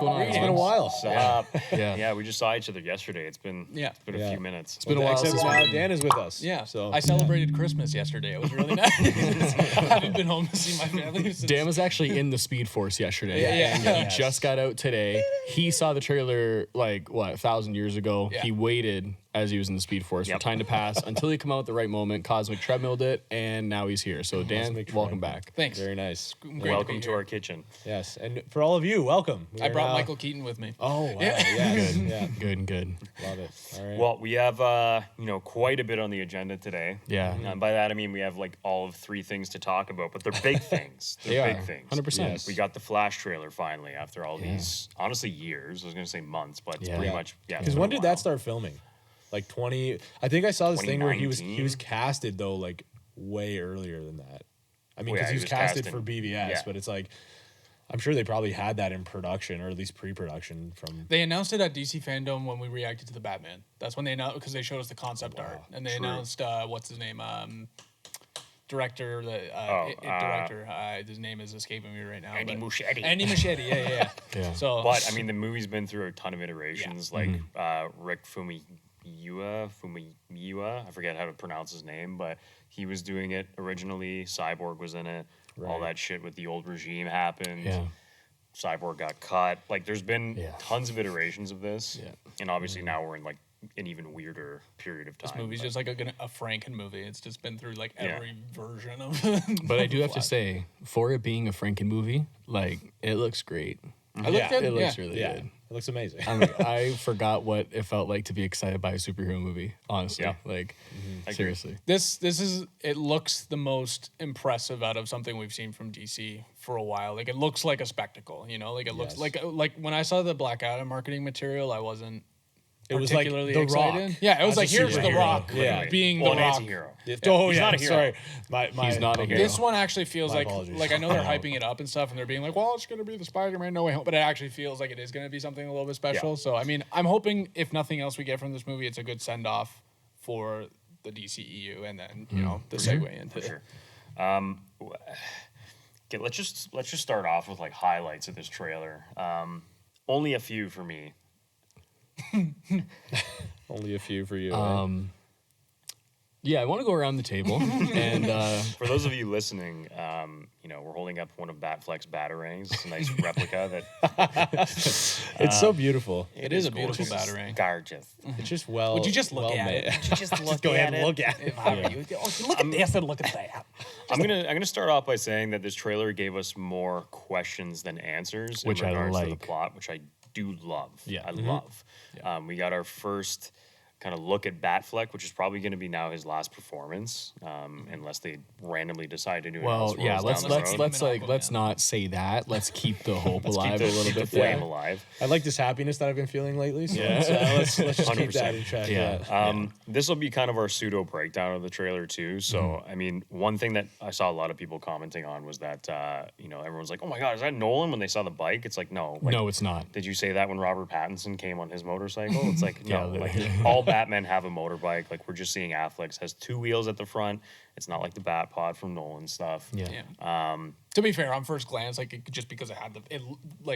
going on? It's been a while. Yeah, we just saw each other yesterday. It's been a few minutes. It's been a while Except since now Dan is with us. Yeah. So I celebrated Christmas yesterday. It was really nice. I haven't been home to see my family since. Dan was actually in the Speed Force yesterday. Yeah. He just got out today. He saw the trailer 1,000 years ago. Yeah. He waited as he was in the Speed Force for time to pass until he come out at the right moment. Cosmic treadmilled it, and now he's here. So Dan, welcome back. Thanks. very nice. Welcome to our kitchen. Yes, and for all of you, welcome. I brought Michael Keaton with me. Oh, wow. Yeah. Good. Love it. All right. Well, we have quite a bit on the agenda today. Yeah. And by that I mean we have like all of 3 things to talk about, but they're big things. They're big things. 100%. Yes. We got the Flash trailer finally after all these honestly years. I was gonna say months, but it's pretty much Because when did that start filming? Like 20. I think I saw this thing where he was casted though like way earlier than that. I mean, because he was casted for BVS, but it's like I'm sure they probably had that in production or at least pre-production from. They announced it at DC Fandom when we reacted to the Batman. That's when they announced because they showed us the concept art and they announced what's his name, director, director. His name is escaping me right now. Andy Muschietti. Yeah. So, but I mean, the movie's been through a ton of iterations. Like Rick Fumiya, I forget how to pronounce his name, but he was doing it originally. Cyborg was in it. All that shit with the old regime happened. Yeah. Cyborg got cut. Like, there's been tons of iterations of this, and obviously now we're in like an even weirder period of time. This movie's just like a Franken movie. It's just been through like every version of. But I do have to say, for it being a Franken movie, like it looks great. It looks really good. It looks amazing. I mean, I forgot what it felt like to be excited by a superhero movie. Honestly, seriously. It looks the most impressive out of something we've seen from DC for a while. Like it looks like a spectacle, you know. Like it looks like when I saw the Black Adam marketing material, I wasn't. It was like The excited. Rock. Yeah, it was like here's The Rock being The Rock. Anti-hero. He's not a hero. Sorry, he's not a hero. This one actually feels like I know they're hyping it up and stuff, and they're being like, well, it's gonna be the Spider-Man No Way Home, but it actually feels like it is gonna be something a little bit special. So I mean, I'm hoping if nothing else we get from this movie, it's a good send off for the DCEU, and then the segue into. For sure. Okay, let's just start off with like highlights of this trailer. Only a few for me. Only a few for you. Yeah, I want to go around the table and for those of you listening, we're holding up one of Batfleck's batarangs. It's a nice replica that. It's so beautiful. It is a beautiful batarang. Gorgeous. It's just Would you just look at it? Would you just go ahead and look at it. Look at this and look at that. I'm gonna start off by saying that this trailer gave us more questions than answers in regards to the plot, which I do love. Yeah. I love. Yeah. We got our first kind of look at Batfleck, which is probably going to be now his last performance, unless they randomly decide to do. Let's not say that. Let's keep the hope alive a little bit. The flame alive. I like this happiness that I've been feeling lately. So let's just keep that in check. Yeah. This will be kind of our pseudo breakdown of the trailer too. So I mean, one thing that I saw a lot of people commenting on was that everyone's like, "Oh my God, is that Nolan?" When they saw the bike, it's like, no, it's not. Did you say that when Robert Pattinson came on his motorcycle? It's like no, like all Batmen have a motorbike. Like we're just seeing Affleck's has 2 wheels at the front. It's not like the Bat Pod from Nolan stuff. Yeah. To be fair, on first glance, just because it had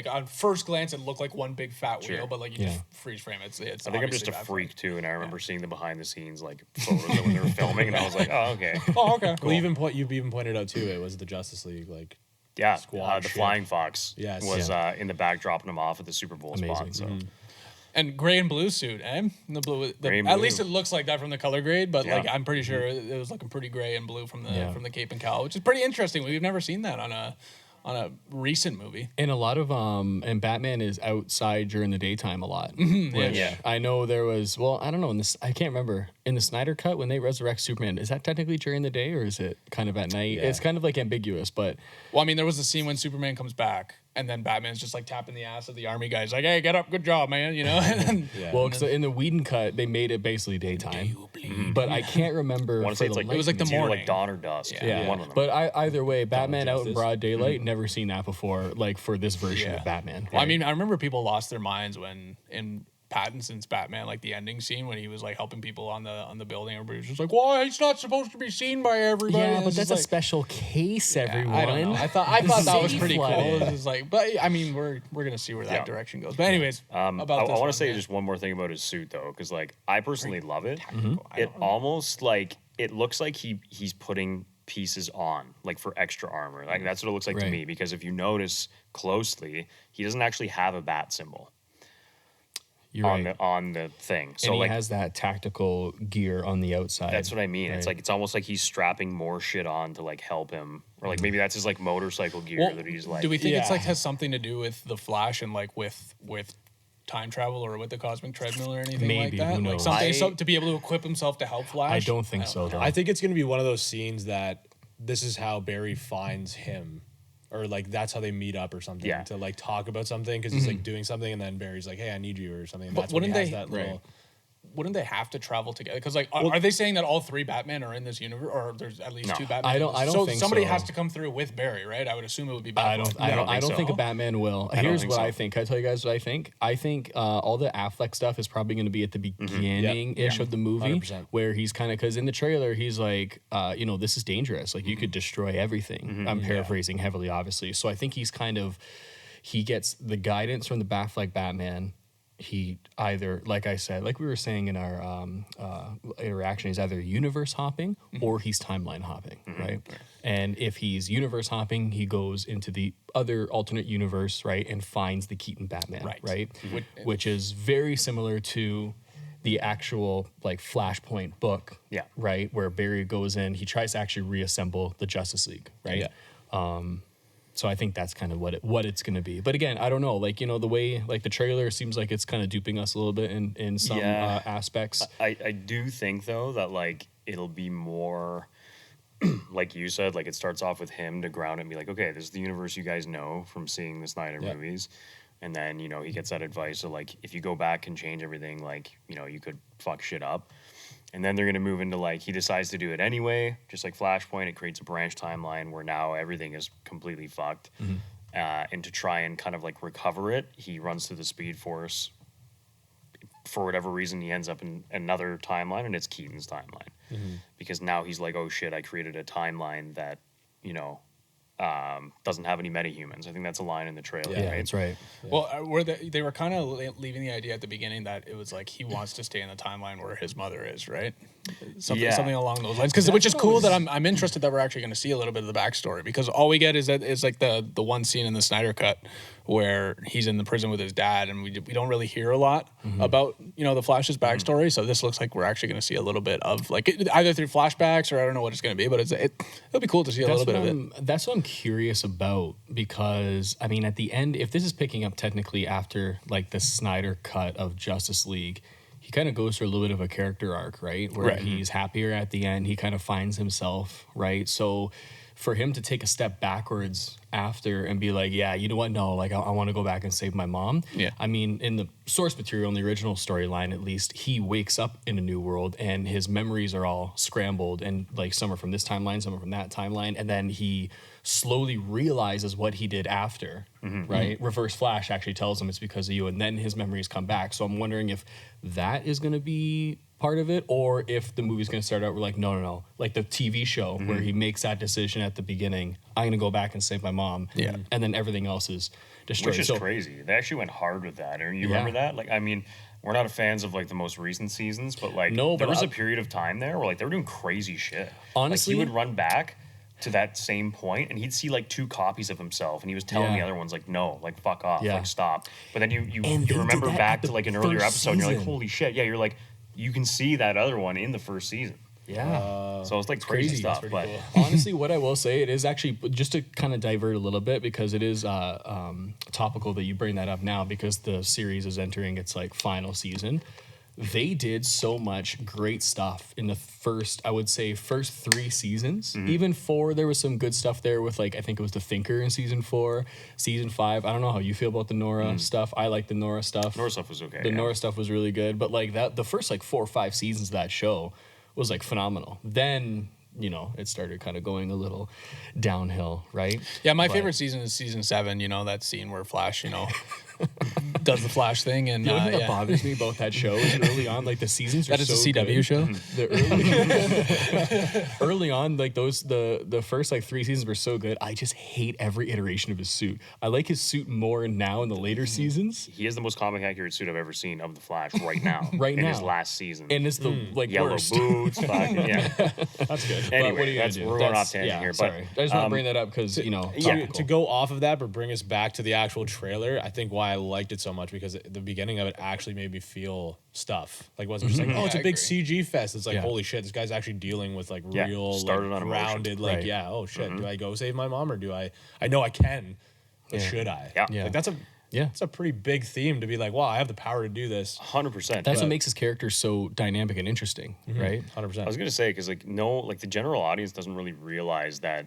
on first glance it looked like one big fat wheel, but like you just freeze frame it. It's I think I'm just a freak too, and I remember seeing the behind the scenes like photos of when they were filming, and I was like, oh okay. Oh okay. Cool. Well, you've even pointed out too. It was the Justice League the Flying Fox was in the back dropping him off at the Super Bowl spot. So. And gray and blue suit, eh? The blue. At least it looks like that from the color grade, but like I'm pretty sure it was looking pretty gray and blue from the cape and cowl, which is pretty interesting. We've never seen that on a recent movie. And a lot of and Batman is outside during the daytime a lot. Yeah. I know there was I don't know I can't remember in the Snyder cut when they resurrect Superman. Is that technically during the day or is it kind of at night? It's kind of like ambiguous, but I mean there was a scene when Superman comes back. And then Batman's just like tapping the ass of the army guys, like, "Hey, get up, good job, man," Well, because in the Whedon cut, they made it basically daytime, but I can't remember. I want to say it was like the morning, like dawn or dusk. Yeah. One of them. But either way, Batman out in broad daylight. Never seen that before. Like for this version of Batman. Well, I mean, I remember people lost their minds when in Pattinson's Batman, like the ending scene when he was like helping people on the building. Everybody was just like, "Well, he's not supposed to be seen by everybody." Yeah, and but that's a like, special case, everyone. I don't know. I thought that was pretty cool. flooded. It was like, but I mean, we're gonna see where that direction goes. But anyways, I want to say just one more thing about his suit though, because like I personally love it. It almost like it looks like he's putting pieces on like for extra armor. Like that's what it looks like to me. Because if you notice closely, he doesn't actually have a bat symbol. You're on the thing. So and he like has that tactical gear on the outside. That's what I mean. Right. It's almost like he's strapping more shit on to like help him, or like maybe that's his like motorcycle gear that he's like. Do we think it's like has something to do with the Flash and like with time travel or with the cosmic treadmill or anything maybe, like that? Who knows? Like something to be able to equip himself to help Flash. I don't think so. Though. I think it's gonna be one of those scenes that this is how Barry finds him. Or like that's how they meet up or something to like talk about something because he's like doing something and then Barry's like, hey, I need you or something. And but that's when he has that little. Wouldn't they have to travel together? Because like, are they saying that all three Batman are in this universe, or there's at least two Batman? I don't think so. Somebody has to come through with Barry, right? I would assume it would be Batman. I don't think a Batman will. Here's what I think. Can I tell you guys what I think? I think all the Affleck stuff is probably going to be at the beginning-ish of the movie 100%. where he's kind of, because in the trailer, he's like, this is dangerous. Like, you could destroy everything. I'm paraphrasing heavily, obviously. So I think he gets the guidance from the Affleck Batman. He either, like I said, like we were saying in our interaction, he's either universe hopping or he's timeline hopping, right? And if he's universe hopping, he goes into the other alternate universe, right, and finds the Keaton Batman, right? Which is very similar to the actual like Flashpoint book, right, where Barry goes in, he tries to actually reassemble the Justice League, right? So I think that's kind of what it's going to be. But again, I don't know. Like, the way, like the trailer seems like it's kind of duping us a little bit in some aspects. I do think, though, that like it'll be more, like you said, like it starts off with him to ground it and be like, okay, this is the universe you guys know from seeing the Snyder movies. And then, he gets that advice of like, if you go back and change everything, like, you could fuck shit up. And then they're going to move into like, he decides to do it anyway, just like Flashpoint. It creates a branch timeline where now everything is completely fucked. And to try and kind of like recover it, he runs through the Speed Force. For whatever reason, he ends up in another timeline, and it's Keaton's timeline. Because now he's like, oh shit, I created a timeline that, doesn't have any metahumans. I think that's a line in the trailer. Yeah, right? that's right. Yeah. Well, they were kind of leaving the idea at the beginning that it was like he wants to stay in the timeline where his mother is, right? Something along those lines. Which is cool that I'm interested that we're actually going to see a little bit of the backstory, because all we get is like the one scene in the Snyder Cut where he's in the prison with his dad, and we don't really hear a lot about the Flash's backstory. So this looks like we're actually going to see a little bit of like either through flashbacks or I don't know what it's going to be, but it'll be cool to see a little bit of it. That's what I'm curious about, because I mean, at the end, if this is picking up technically after like the Snyder Cut of Justice League, he kind of goes through a little bit of a character arc, right? Where he's happier at the end. He kind of finds himself, right? So for him to take a step backwards after and be like, yeah, you know what? No, like I want to go back and save my mom. Yeah. I mean, in the source material, in the original storyline, at least, he wakes up in a new world and his memories are all scrambled, and like some are from this timeline, some are from that timeline. And then he slowly realizes what he did after, right? Reverse Flash actually tells him it's because of you, and then his memories come back. So I'm wondering if that is going to be part of it, or if the movie's going to start out, we're like, no, like the TV show where he makes that decision at the beginning, I'm going to go back and save my mom, and then everything else is destroyed. Which is crazy. They actually went hard with that. And you remember that? Like, I mean, we're not fans of like the most recent seasons, but like there was a period of time there where like they were doing crazy shit. Honestly, like, he would run back to that same point and he'd see like two copies of himself and he was telling the other ones like, no, like fuck off, like stop. But then you remember back to like an earlier episode and you're like, holy shit, you're like, you can see that other one in the first season. So it's like crazy stuff. But cool. Honestly, what I will say, it is actually, just to kind of divert a little bit, because it is topical that you bring that up now, because the series is entering its like final season. They did so much great stuff in the first 3 seasons. Even 4, there was some good stuff there with like, I think it was the Thinker in season 4, season 5. I don't know how you feel about the Nora stuff. I like the Nora stuff. Nora stuff was okay. The Nora stuff was really good, but like that, the first like 4 or 5 seasons of that show was like phenomenal. Then, it started kind of going a little downhill, right? Yeah, my favorite season is season 7, that scene where Flash, does the Flash thing, and the only thing that bothers me about that show is early on, like the seasons are that is so a CW good. show. The early on, like the first like 3 seasons were so good. I just hate every iteration of his suit. I like his suit more now in the later seasons. He has the most comic accurate suit I've ever seen of the Flash right now. Right in now. his last season. And it's the like yellow worst. boots. Fucking, yeah. That's good. Anyway, we're going off tangent yeah, here. But sorry. I just want to bring that up because To go off of that, but bring us back to the actual trailer, I think why I liked it so much because the beginning of it actually made me feel stuff. Like, it wasn't just like, oh, it's a big CG fest. It's like, holy shit, this guy's actually dealing with like real, started like, on grounded, emotion. like, oh shit, do I go save my mom or do I know I can, but should I? Yeah. Like, that's a pretty big theme to be like, wow, I have the power to do this. 100%. That's what makes his character so dynamic and interesting, right? 100%. I was gonna say because the general audience doesn't really realize that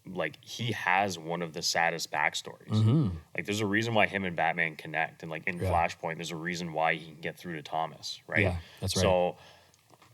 like he has one of the saddest backstories. Like there's a reason why him and Batman connect, and like in Flashpoint, there's a reason why he can get through to Thomas, right? Yeah, that's right. So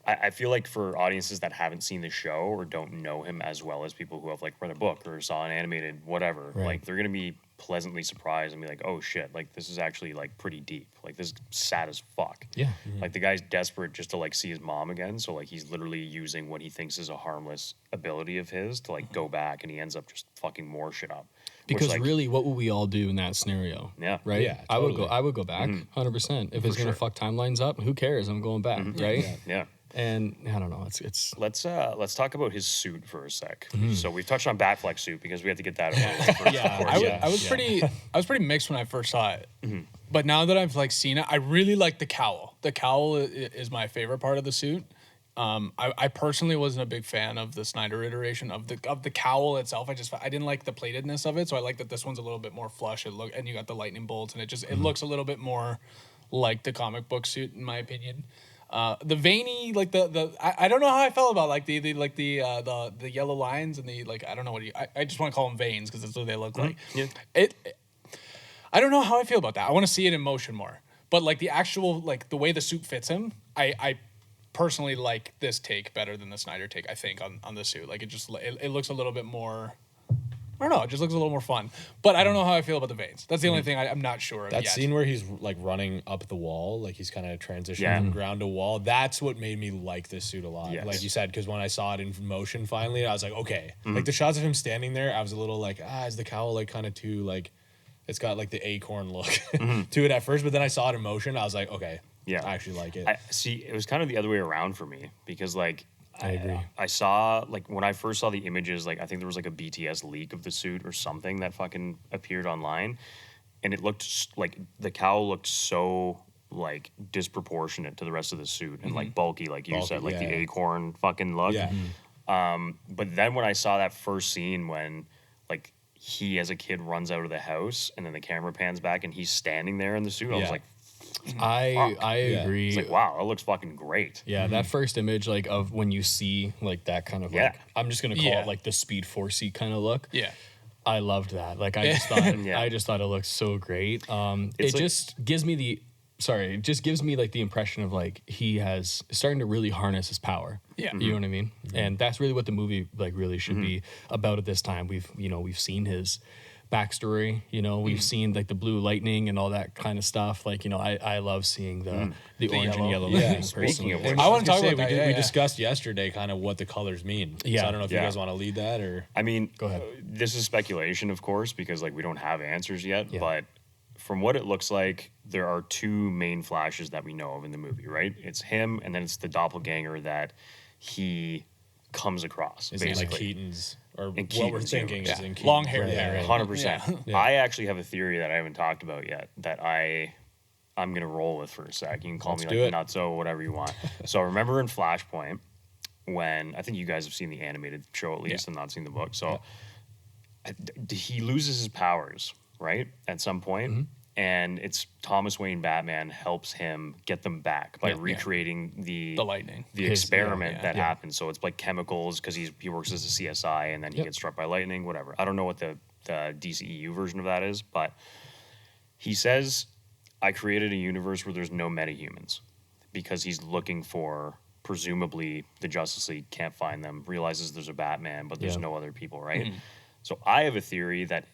I feel like for audiences that haven't seen the show or don't know him as well as people who have like read a book or saw an animated whatever, like they're gonna be pleasantly surprised and be like, oh shit, like this is actually like pretty deep. Like this is sad as fuck. Yeah. Like the guy's desperate just to like see his mom again. So like he's literally using what he thinks is a harmless ability of his to like go back, and he ends up just fucking more shit up. Because Which, like, really, what would we all do in that scenario? Yeah. Right? Yeah, I would totally. go back 100%. If it's gonna fuck timelines up, who cares? I'm going back, right? Yeah. And I don't know, it's Let's talk about his suit for a sec. So we've touched on Batfleck's suit because we have to get that over first, of course. I was pretty mixed when I first saw it, but now that I've like seen it, I really like the cowl. The cowl is my favorite part of the suit. I personally wasn't a big fan of the Snyder iteration of the cowl itself. I didn't like the platedness of it, so I like that this one's a little bit more flush. And you got the lightning bolts, and it looks a little bit more like the comic book suit in my opinion. The veiny, like I don't know how I felt about like the yellow lines and the like, I don't know I just want to call them veins because that's what they look like. Yeah. I don't know how I feel about that. I want to see it in motion more. But like the actual like the way the suit fits him, I personally like this take better than the Snyder take. I think on the suit, like it looks a little bit more. I don't know. It just looks a little more fun. But I don't know how I feel about the veins. That's the only thing I'm not sure of That yet. scene where he's like running up the wall, like he's kind of transitioning from ground to wall. That's what made me like this suit a lot. Yes. Like you said, because when I saw it in motion finally, I was like, okay. Like the shots of him standing there, I was a little like, is the cowl like kind of too like, it's got like the acorn look to it at first. But then I saw it in motion. I was like, okay, I actually like it. It was kind of the other way around for me because like I agree. I saw like when I first saw the images, like I think there was like a BTS leak of the suit or something that fucking appeared online, and it looked like the cowl looked so like disproportionate to the rest of the suit and like bulky, like you said, like the acorn fucking look. Yeah. But then when I saw that first scene when like he as a kid runs out of the house and then the camera pans back and he's standing there in the suit, I was like, I agree. it's like, wow, that looks fucking great. Yeah, that first image, like of when you see like that kind of like, I'm just gonna call it like the Speed Forcey kind of look. Yeah. I loved that. Like I just thought, I just thought it looked so great. It just gives me like the impression of like he has starting to really harness his power. Yeah. You know what I mean? And that's really what the movie like really should be about at this time. We've seen his backstory, we've seen like the blue lightning and all that kind of stuff. Like, I love seeing the orange and yellow lightning. Speaking of which, I want to talk about that. We discussed yesterday kind of what the colors mean. Yeah. So I don't know if you guys want to lead that or. I mean, Go ahead. This is speculation, of course, because like we don't have answers yet. But from what it looks like, there are two main Flashes that we know of in the movie, right? It's him, and then it's the doppelganger that he comes across. Is basically. it like Keaton's? Or In what we're Keaton's thinking universe. is in Keaton. Long hair. Yeah, 100%. I actually have a theory that I haven't talked about yet that I'm gonna roll with for a sec. You can call me like nutso, whatever you want. So remember in Flashpoint when I think you guys have seen the animated show at least and not seen the book. So he loses his powers, right? At some point. And it's Thomas Wayne Batman helps him get them back by recreating the lightning, the experiment that happened. So it's like chemicals because he works as a CSI and then he gets struck by lightning, whatever. I don't know what the DCEU version of that is, but he says, I created a universe where there's no metahumans because he's looking for, presumably, the Justice League can't find them, realizes there's a Batman, but there's no other people, right? So I have a theory that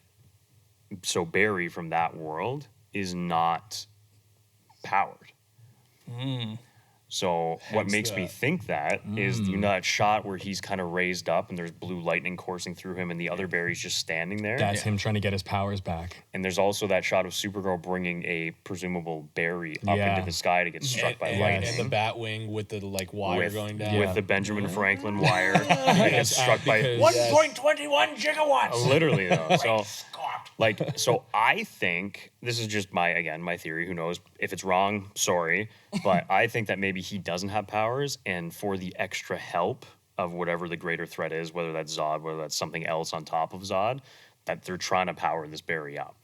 Barry from that world is not powered. So what makes me think that is that shot where he's kind of raised up and there's blue lightning coursing through him and the other Barry's just standing there. That's him trying to get his powers back. And there's also that shot of Supergirl bringing a presumable Barry up into the sky to get struck by lightning. And the Batwing with the wire going down. With the Benjamin Franklin wire. He gets struck by 1.21 gigawatts. Literally, though. So I think, this is just my theory, who knows? If it's wrong, sorry. But I think that maybe he doesn't have powers, and for the extra help of whatever the greater threat is, whether that's Zod, whether that's something else on top of Zod, that they're trying to power this Barry up.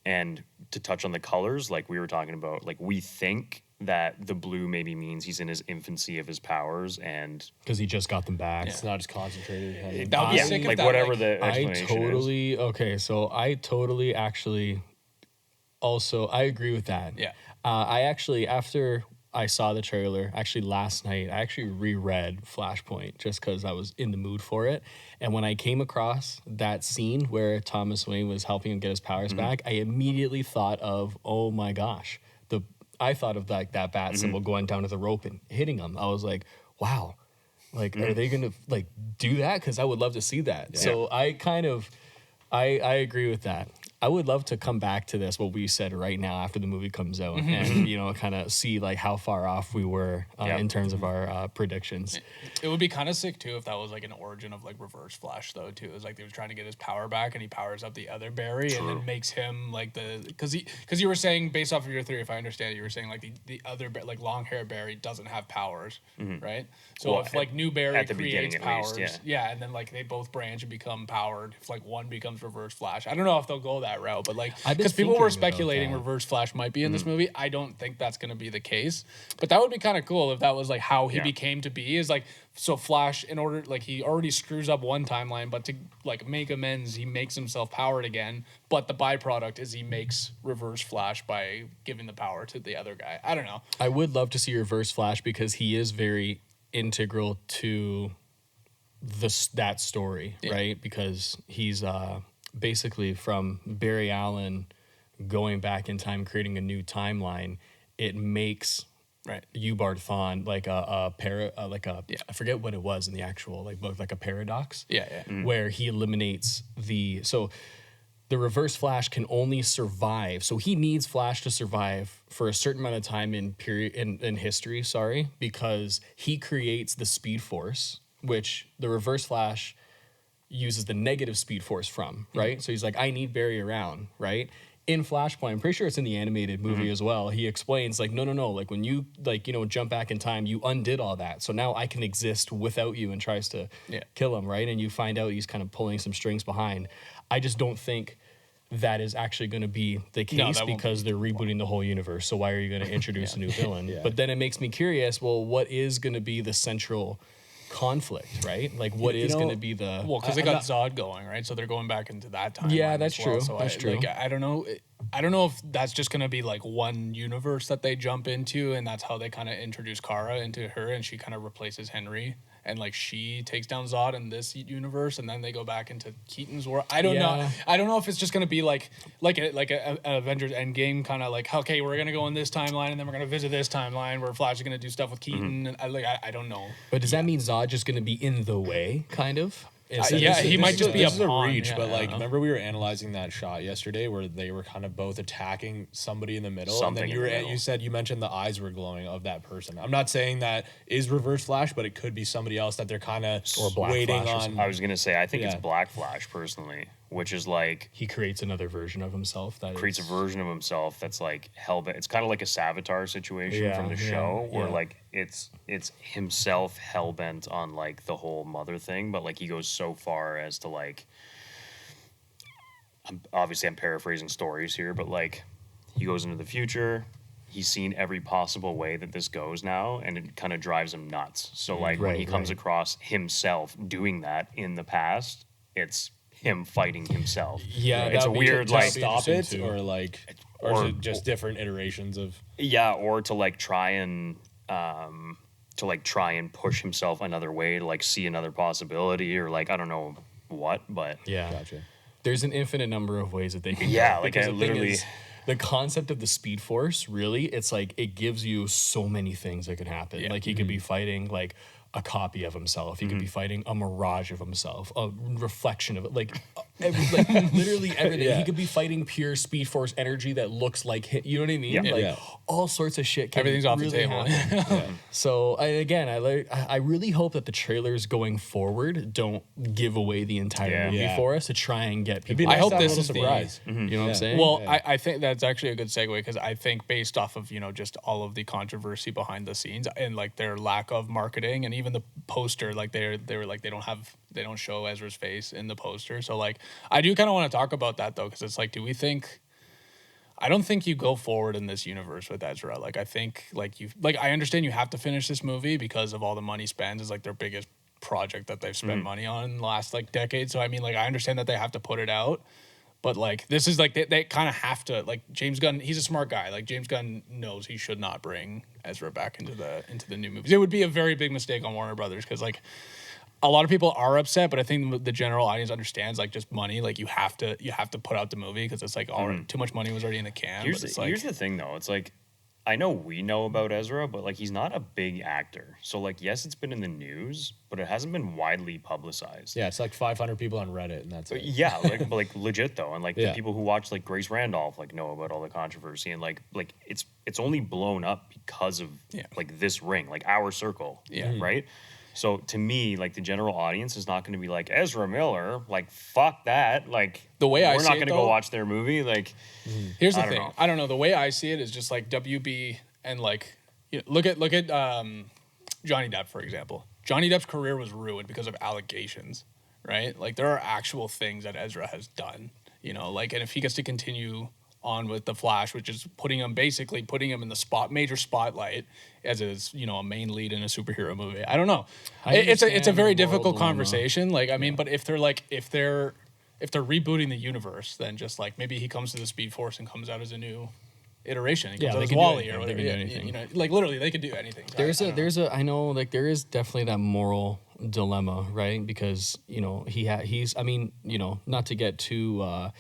And to touch on the colors, like we were talking about, like we think that the blue maybe means he's in his infancy of his powers, and because he just got them back. It's not as concentrated. That would be sick if like that, whatever the explanation is. I agree with that. Yeah. I actually, after I saw the trailer, last night, I reread Flashpoint just because I was in the mood for it. And when I came across that scene where Thomas Wayne was helping him get his powers back, I immediately thought of, oh my gosh, I thought of like that bat symbol going down to the rope and hitting him. I was like, wow, like are they gonna like do that? Because I would love to see that. Yeah. So I agree with that. I would love to come back to this, what we said right now after the movie comes out, and kind of see like how far off we were in terms of our predictions. It would be kind of sick too if that was like an origin of like Reverse Flash though too. It was like they were trying to get his power back and he powers up the other Barry and then makes him like because you were saying, based off of your theory, if I understand it, you were saying like the other like long hair Barry doesn't have powers, right? So if like new Barry creates powers, and then like they both branch and become powered. If like one becomes Reverse Flash, I don't know if they'll go that route, but like because people were speculating Reverse Flash might be in this movie. I don't think that's going to be the case, but that would be kind of cool if that was like how he became to be. Is like, so Flash, in order, like he already screws up one timeline, but to like make amends, he makes himself powered again, but the byproduct is he makes Reverse Flash by giving the power to the other guy. I don't know. I would love to see Reverse Flash because he is very integral to that story, right? Because he's basically from Barry Allen going back in time, creating a new timeline. It makes Eobard Thawne like I forget what it was in the actual like book, like a paradox. Where he eliminates the Reverse Flash can only survive. So he needs Flash to survive for a certain amount of time in history, because he creates the Speed Force, which the Reverse Flash uses the negative Speed Force from, right? So he's like, I need Barry around, right? In Flashpoint, I'm pretty sure it's in the animated movie as well. He explains like, no, like when you jump back in time, you undid all that. So now I can exist without you, and tries to kill him, right? And you find out he's kind of pulling some strings behind. I just don't think that is actually going to be the case because they're rebooting the whole universe. So why are you going to introduce a new villain? But then it makes me curious, well, what is going to be the central conflict, right? Like what is going to be the because they got Zod going, right? So they're going back into that time. Yeah, that's true. So that's true. Like, I don't know if that's just going to be like one universe that they jump into, and that's how they kind of introduce Kara into her, and she kind of replaces Henry, and like she takes down Zod in this universe, and then they go back into Keaton's world. I don't know. I don't know if it's just going to be like a Avengers Endgame kind of like, okay, we're going to go in this timeline, and then we're going to visit this timeline where Flash is going to do stuff with Keaton. And I don't know. But does that mean Zod just going to be in the way, kind of? He might just be a reach, but like, remember we were analyzing that shot yesterday where they were kind of both attacking somebody in the middle, and then you mentioned the eyes were glowing of that person. I'm not saying that is Reverse Flash, but it could be somebody else that they're kind of waiting on. I was gonna say, I think it's Black Flash personally, which is like he creates another version of himself a version of himself that's like hellbent. It's kind of like a Savitar situation from the show where like it's himself hellbent on like the whole mother thing, but like he goes so far as to like, I'm paraphrasing stories here, but like he goes into the future. He's seen every possible way that this goes now, and it kind of drives him nuts. So like when he comes across himself doing that in the past, it's him fighting himself. Yeah, it's a weird like stop it or like or is it just different iterations of or to like try and push himself another way to like see another possibility or like I don't know what, but gotcha. There's an infinite number of ways that they can go. Like I literally the concept of the Speed Force, really, it's like it gives you so many things that could happen. Yeah. Like he could be fighting like a copy of himself. He could be fighting a mirage of himself, a reflection of it. Like, literally everything. Yeah. He could be fighting pure Speed Force energy that looks like him. You know what I mean? Yeah. Like all sorts of shit. Can Everything's off the really table. happen. So I really hope that the trailers going forward don't give away the entire movie Yeah. for us to try and get It'd be people. nice I hope to have a this little is surprise. You know what I'm saying? Well, I think that's actually a good segue because I think based off of, just all of the controversy behind the scenes and like their lack of marketing and even the poster, like they were like they don't show Ezra's face in the poster. So like I do kind of want to talk about that though, because it's like, I don't think you go forward in this universe with Ezra. Like I think I understand you have to finish this movie because of all the money spent. Is like their biggest project that they've spent money on in the last like decade. So I mean, like I understand that they have to put it out. But like this is like they kind of have to, like James Gunn, he's a smart guy. Like James Gunn knows he should not bring Ezra back into the new movies. It would be a very big mistake on Warner Brothers because like a lot of people are upset, but I think the general audience understands like just money. Like you have to put out the movie because it's like too much money was already in the can. Here's but the thing though. It's like I know we know about Ezra, but like he's not a big actor. So like yes, it's been in the news, but it hasn't been widely publicized. Yeah, it's like 500 people on Reddit, and that's it. Yeah, but like legit though, and like Yeah. the people who watch like Grace Randolph like know about all the controversy, and like it's only blown up because of like this ring, like our circle, right? So to me, like the general audience is not going to be like Ezra Miller, like fuck that, like The way I we're see not it, going to though- go watch their movie, like Here's the I don't thing. know. I don't know. The way I see it is just like WB and like look at Johnny Depp, for example. Johnny Depp's career was ruined because of allegations, right? Like there are actual things that Ezra has done, like, and if he gets to continue on with the Flash, which is putting him in the major spotlight as a main lead in a superhero movie. I don't know. It's a understand very the moral difficult dilemma. conversation. Like I mean, but if they're rebooting the universe, then just like maybe he comes to the Speed Force and comes out as a new iteration. He comes out they as can do Wally anything. or They whatever. can do Yeah, anything. like literally they could do anything. I know like there is definitely that moral dilemma, right? Because he's not to get too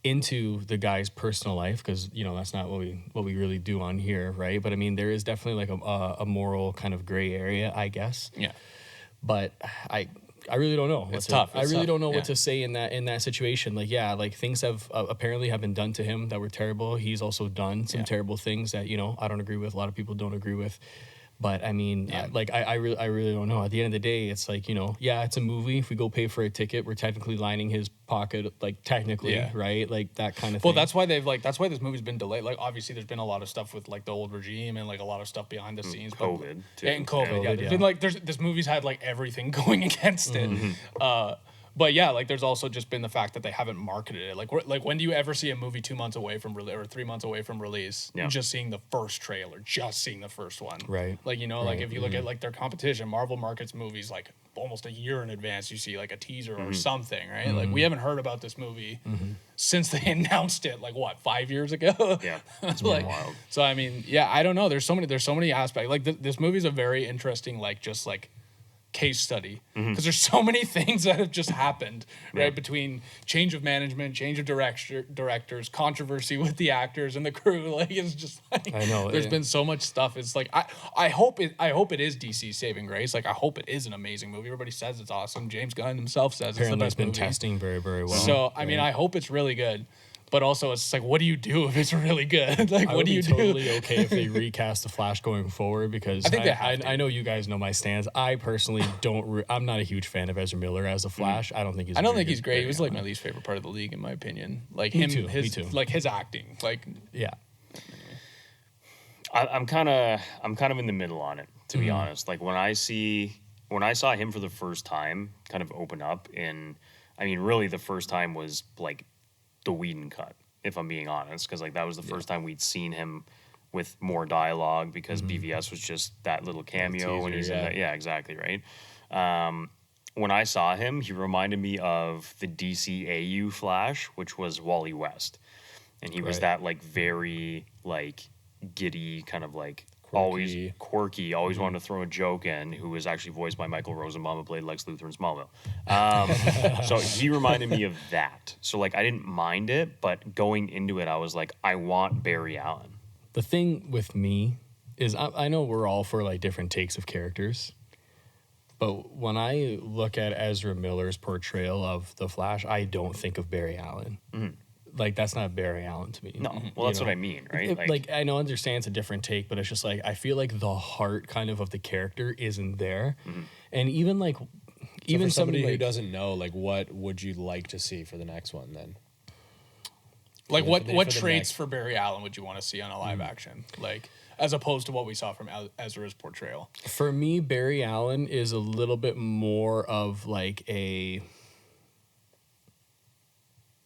into the guy's personal life, because that's not what we really do on here, right? But I mean there is definitely like a moral kind of gray area, I guess. Yeah. But I really don't know. It's tough. I really don't know Yeah. what to say in that situation. Like, yeah, like things have apparently have been done to him that were terrible. He's also done some terrible things that I don't agree with. A lot of people don't agree with. But I mean, I really don't know. At the end of the day, it's like it's a movie. If we go pay for a ticket, we're technically lining his pocket, like technically, right? Like that kind of thing. Well, that's why this movie's been delayed. Like obviously there's been a lot of stuff with like the old regime and like a lot of stuff behind the scenes. COVID, too. And COVID, Yeah. There's been like this movie's had like everything going against it. But yeah, like there's also just been the fact that they haven't marketed it. Like when do you ever see a movie 2 months away from release or 3 months away from release? Yeah. Just seeing the first trailer, just seeing the first one. Right. Like like if you look at like their competition, Marvel markets movies like almost a year in advance. You see like a teaser or something, right? Like we haven't heard about this movie since they announced it. Like what, 5 years ago? Yeah, it's Like, been wild. So I mean, yeah, I don't know. There's so many aspects. Like this movie's a very interesting just case study because there's so many things that have just happened right between change of management, change of directors, controversy with the actors and the crew. Like it's just like I know, there's been so much stuff. It's like I hope it is DC's saving grace. Like I hope it is an amazing movie. Everybody says it's awesome. James Gunn himself says apparently it's it's the been best movie. testing very, very well. So I mean, I hope it's really good. But also, it's like, what do you do if it's really good? Like, I what would do be you totally do? okay if they recast the Flash going forward, because I think they have to. I know you guys know my stance. I personally don't. I'm not a huge fan of Ezra Miller as a Flash. I don't think he's. I don't very think he's good. great. He was like my least favorite part of the league, in my opinion. Like Me him, too, his me too. like his acting. Like Yeah. I'm kind of in the middle on it, to be honest. Like when I saw him for the first time kind of open up really the first time was like the Whedon cut, if I'm being honest, because like that was the first time we'd seen him with more dialogue, because BVS was just that little cameo when he's in that. Yeah, exactly, right. When I saw him, he reminded me of the DCAU Flash, which was Wally West, and he was that like very like giddy kind of like always quirky, always wanted to throw a joke in, who was actually voiced by Michael Rosenbaum, who played Lex Luthor in Smallville. So he reminded me of that. So like I didn't mind it, but going into it, I was like, I want Barry Allen. The thing with me is I know we're all for like different takes of characters, but when I look at Ezra Miller's portrayal of the Flash, I don't think of Barry Allen. Mm-hmm. Like that's not Barry Allen to me. No, well that's what I mean, right? Like I know, understand it's a different take, but it's just like I feel like the heart kind of the character isn't there, and even like even for somebody who doesn't know, like what would you like to see for the next one then? Like what traits for Barry Allen would you want to see on a live action? Like as opposed to what we saw from Ezra's portrayal. For me, Barry Allen is a little bit more of like a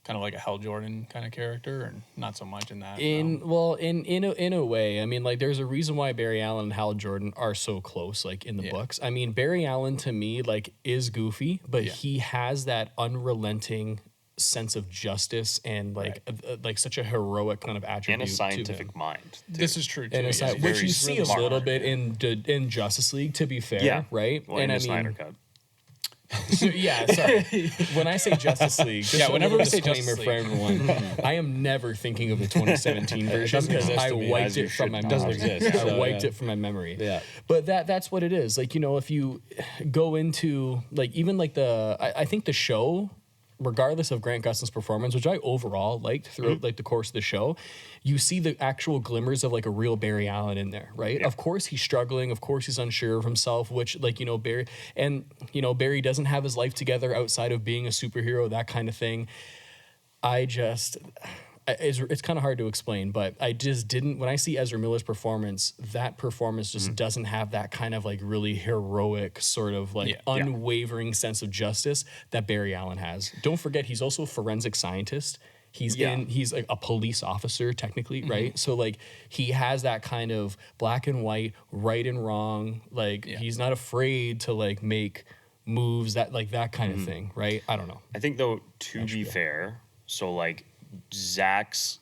kind of like a Hal Jordan kind of character, or not so much in that. In a way, I mean, like there's a reason why Barry Allen and Hal Jordan are so close, like in the books. I mean, Barry Allen to me like is goofy, but he has that unrelenting sense of justice and like such a heroic kind of attribute and a scientific mind. Too. This is true too. And which you see a little bit in Justice League, to be fair, right? Well, and in the Snyder Cut. So, sorry. When I say Justice League, whenever we say Justice League, for everyone, I am never thinking of the 2017 version because I wiped it from my memory. Doesn't exist. I wiped it from my memory. Yeah. But that's what it is. Like, if you go into like even like I think the show, regardless of Grant Gustin's performance, which I overall liked throughout like the course of the show, you see the actual glimmers of like a real Barry Allen in there, right? Yeah. Of course he's struggling, of course he's unsure of himself, which like, Barry doesn't have his life together outside of being a superhero, that kind of thing. It's kind of hard to explain, but I just didn't, when I see Ezra Miller's performance, that performance just doesn't have that kind of like really heroic sort of like unwavering sense of justice that Barry Allen has. Don't forget, he's also a forensic scientist. He's like a police officer technically, right? So like he has that kind of black and white, right and wrong. Like he's not afraid to like make moves that kind of thing, right? I don't know. I think though, to be fair, so like Zach's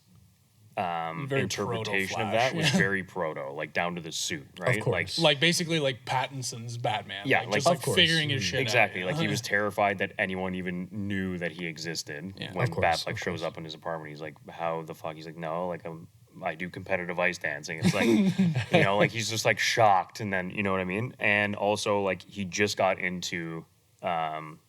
interpretation of that was very proto, like down to the suit, right? Of course. Like basically like Pattinson's Batman. Yeah, like just like figuring his shit exactly. out. Like he was terrified that anyone even knew that he existed. When Bat like shows up in his apartment, he's like, "How the fuck?" He's like, "No, like I do competitive ice dancing." It's like, like he's just like shocked, and then you know what I mean. And also like he just got into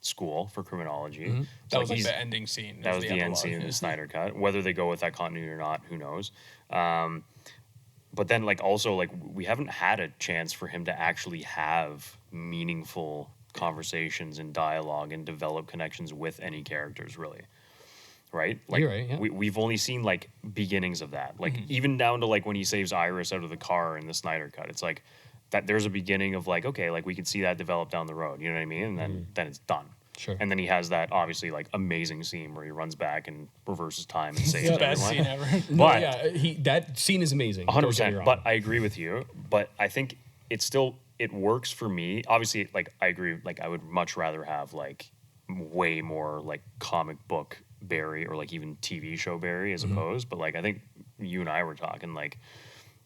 school for criminology. That was like the ending scene. That was the end scene in the Snyder Cut. Whether they go with that continuity or not, who knows? But then like also like we haven't had a chance for him to actually have meaningful conversations and dialogue and develop connections with any characters, really. Right? Like you're right, yeah. We've only seen like beginnings of that. Like even down to like when he saves Iris out of the car in the Snyder Cut. It's like that there's a beginning of like, okay, like we could see that develop down the road, you know what I mean? And then it's done. Sure. And then he has that obviously like amazing scene where he runs back and reverses time and saves everyone. Best scene ever. That scene is amazing. 100%. But I agree with you. But I think it works for me. Obviously, like I agree. Like I would much rather have like way more like comic book Barry or like even TV show Barry as opposed. But like I think you and I were talking like,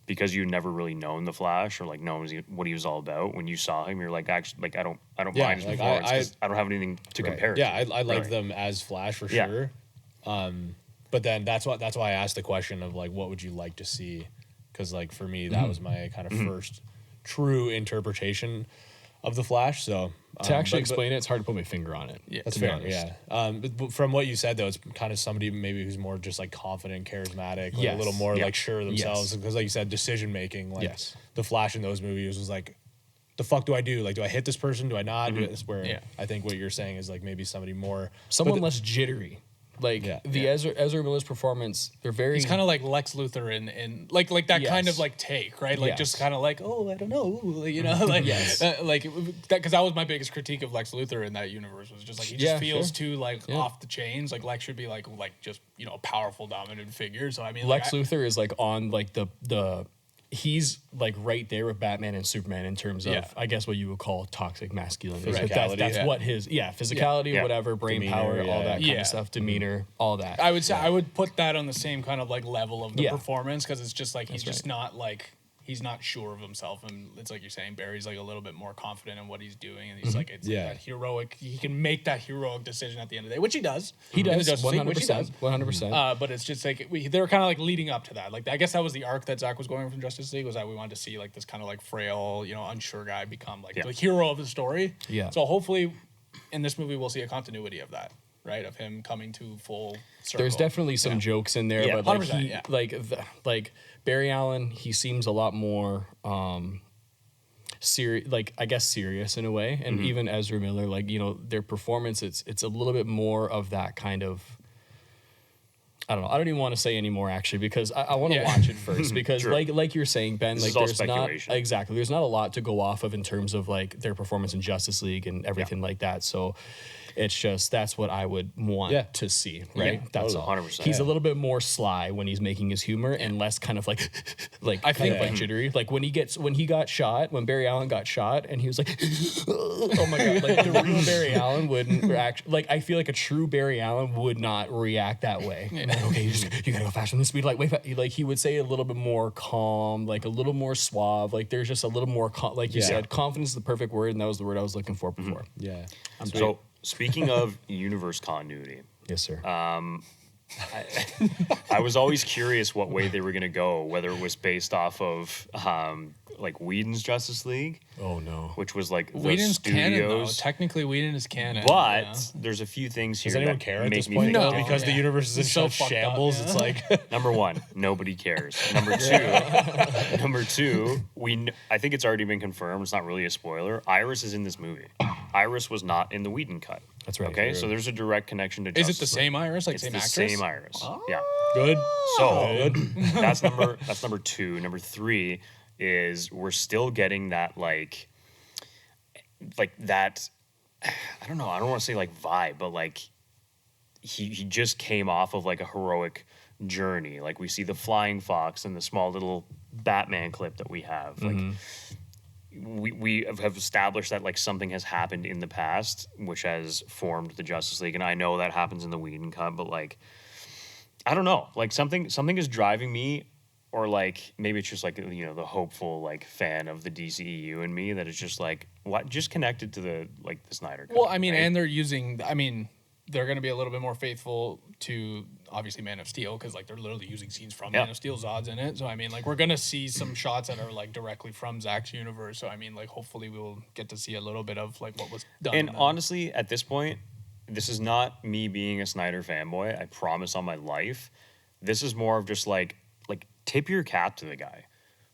because you'd never really known the Flash or like known what he was all about. When you saw him, you're like, actually, like I don't mind his performance because I don't have anything to compare. Yeah, I like them as Flash for sure. But then that's why I asked the question of like, what would you like to see? Because like for me, that was my kind of first true interpretation of the Flash. So to actually explain it, it's hard to put my finger on it. Yeah, that's fair. Yeah. But from what you said though, it's kind of somebody maybe who's more just like confident, charismatic, like a little more like sure of themselves. Because like you said, decision making. Like the Flash in those movies was like, the fuck do I do? Like, do I hit this person? Do I not? That's where I think what you're saying is like maybe someone less jittery. Like Ezra Miller's performance, he's kind of like Lex Luthor in like that kind of like take, right? Like just kind of like, oh, I don't know, you know, like like that, because that was my biggest critique of Lex Luthor in that universe was just like he just feels too like off the chains. Like Lex should be like just a powerful dominant figure. So I mean, Lex Luthor is like on like the he's like right there with Batman and Superman in terms of I guess what you would call toxic masculinity. Physicality, that's what his physicality, whatever, brain demeanor, power, all that kind of stuff, demeanor, all that. I would say I would put that on the same kind of like level of the performance because it's just like he's just not like he's not sure of himself, and it's like you're saying, Barry's like a little bit more confident in what he's doing, and he's like, it's like that heroic. He can make that heroic decision at the end of the day, which he does. He does, 100%, 100%. But it's just like they were kind of like leading up to that. Like I guess that was the arc that Zach was going from Justice League, was that we wanted to see like this kind of like frail, unsure guy become like the hero of the story. Yeah. So hopefully, in this movie, we'll see a continuity of that. Right, of him coming to full circle. There's definitely some jokes in there, but like Barry Allen, he seems a lot more serious, like I guess serious in a way, and even Ezra Miller, like their performance, it's a little bit more of that kind of. I don't know. I don't even want to say anymore actually, because I want to watch it first, because like you're saying, Ben, this like is all there's not a lot to go off of in terms of like their performance in Justice League and everything like that. So it's just that's what I would want to see, right? Yeah, that's all. 100%. He's a little bit more sly when he's making his humor and less kind of like I think like jittery. Like when he got shot, when Barry Allen got shot, and he was like, oh my god, like the real Barry Allen wouldn't react. Like I feel like a true Barry Allen would not react that way. Like, okay, you gotta go faster than the speed. Like wait, like he would say a little bit more calm, like a little more suave. Like there's just a little more like you said, confidence is the perfect word, and that was the word I was looking for before. Yeah. So speaking of universe continuity, yes, sir. I was always curious what way they were going to go, whether it was based off of like Whedon's Justice League. Oh no, which was like the Whedon's canon, though. studios. Technically, Whedon is canon. But there's a few things here Does anyone that care at make this me point? think, No, because the universe is in so such fucked up, shambles. It's like number one, nobody cares. Number two, I think it's already been confirmed. It's not really a spoiler. Iris is in this movie. Iris was not in the Whedon cut. That's right. Okay, so there's a direct connection to. Is it Justice the League. same Iris? Like It's same the actress? same Iris. Oh. Yeah. good. So that's number two. Number three is we're still getting that like that. I don't know. I don't want to say like vibe, but like he just came off of like a heroic journey. Like we see the flying fox and the small little Batman clip that we have. Like we have established that like something has happened in the past, which has formed the Justice League, and I know that happens in the Whedon cut, but like I don't know, like something is driving me, or like maybe it's just like the hopeful like fan of the DCEU in me that is just like what just connected to the Snyder cut. Well, I mean, right? and they're going to be a little bit more faithful to obviously Man of Steel, because like they're literally using scenes from Man of Steel Zod's in it. So I mean, like we're gonna see some shots that are like directly from Zach's universe. So I mean, like hopefully we'll get to see a little bit of like what was done. And honestly, at this point, this is not me being a Snyder fanboy. I promise on my life. This is more of just like tip your cap to the guy.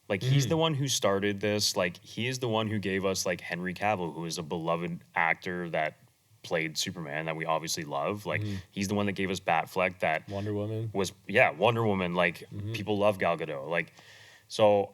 Like he's the one who started this. Like he is the one who gave us like Henry Cavill, who is a beloved actor that played Superman that we obviously love. Like he's the one that gave us Batfleck, that Wonder Woman was Wonder Woman. Like people love Gal Gadot. Like so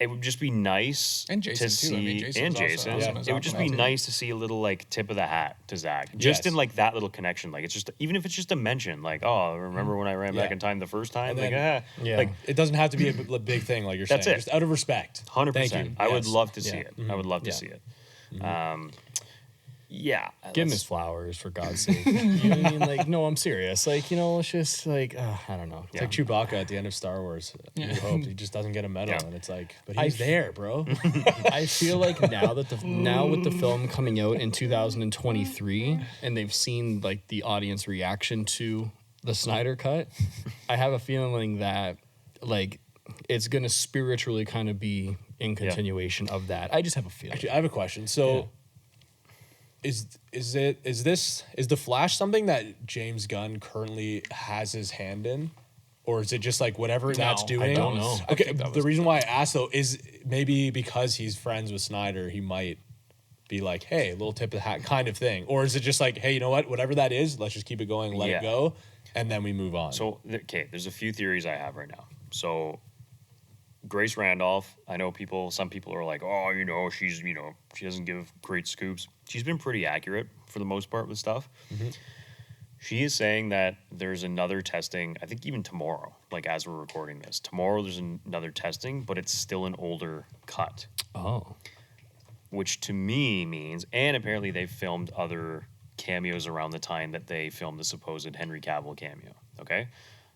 it would just be nice and Jason to too. see I mean, Jason's and Jason. also awesome as It would just be Aquaman, too. nice to see a little like tip of the hat to Zach, just in like that little connection. Like it's just even if it's just a mention, like remember when I ran back in time the first time? And Like then- like it doesn't have to be a big thing, like you're saying. That's it. Just out of respect. 100%. Thank you. I would Yes. love to see Yeah. it. I would love to see it. Give him his flowers, for God's sake. You know what I mean? Like, no, I'm serious. Like, it's just like, I don't know. It's like Chewbacca at the end of Star Wars. New Hope. He just doesn't get a medal, and it's like, but he's there, bro. I feel like now with the film coming out in 2023, and they've seen like the audience reaction to the Snyder cut, I have a feeling that like it's gonna spiritually kind of be in continuation of that. I just have a feeling. Actually, I have a question. So, is the Flash something that James Gunn currently has his hand in, or is it just like whatever that's doing? I don't know. Okay, the reason why I asked though is maybe because he's friends with Snyder, he might be like, hey, a little tip of the hat kind of thing, or is it just like, hey, you know what, whatever that is, let's just keep it going, let it go, and then we move on. So there's a few theories I have right now. So Grace Randolph, I know some people are like, oh, she's, she doesn't give great scoops. She's been pretty accurate for the most part with stuff. She is saying that there's another testing, I think even tomorrow, like as we're recording this. Tomorrow there's another testing, but it's still an older cut. Oh. Which to me means, and apparently they filmed other cameos around the time that they filmed the supposed Henry Cavill cameo. Okay?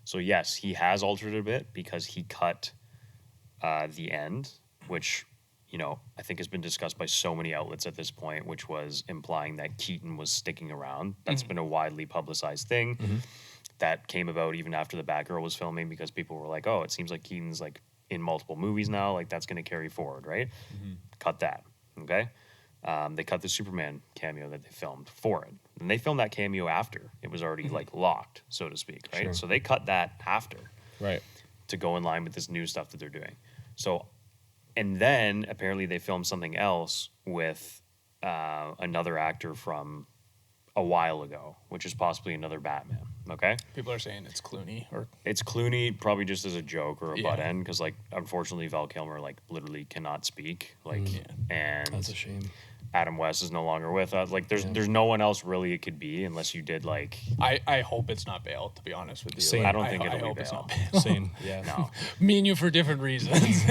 So yes, he has altered it a bit because he cut the end which, you know, I think has been discussed by so many outlets at this point, which was implying that Keaton was sticking around. That's been a widely publicized thing that came about even after the Batgirl was filming, because people were like, oh, it seems like Keaton's like in multiple movies now, like that's going to carry forward, right? Cut that, okay? They cut the Superman cameo that they filmed for it. And they filmed that cameo after it was already like locked, so to speak, right? Sure. So they cut that after. Right. To go in line with this new stuff that they're doing. So, and then apparently they filmed something else with another actor from a while ago, which is possibly another Batman. Okay. People are saying it's Clooney, or it's Clooney, probably just as a joke or a butt end, because like unfortunately Val Kilmer like literally cannot speak, like, and That's a shame. Adam West is no longer with us. Like, there's no one else really it could be, unless you did like. I hope it's not Bale, to be honest with you. Same. I don't think it'll I be hope it's Bale. not Bale. Same. Yeah. No. Me and you for different reasons.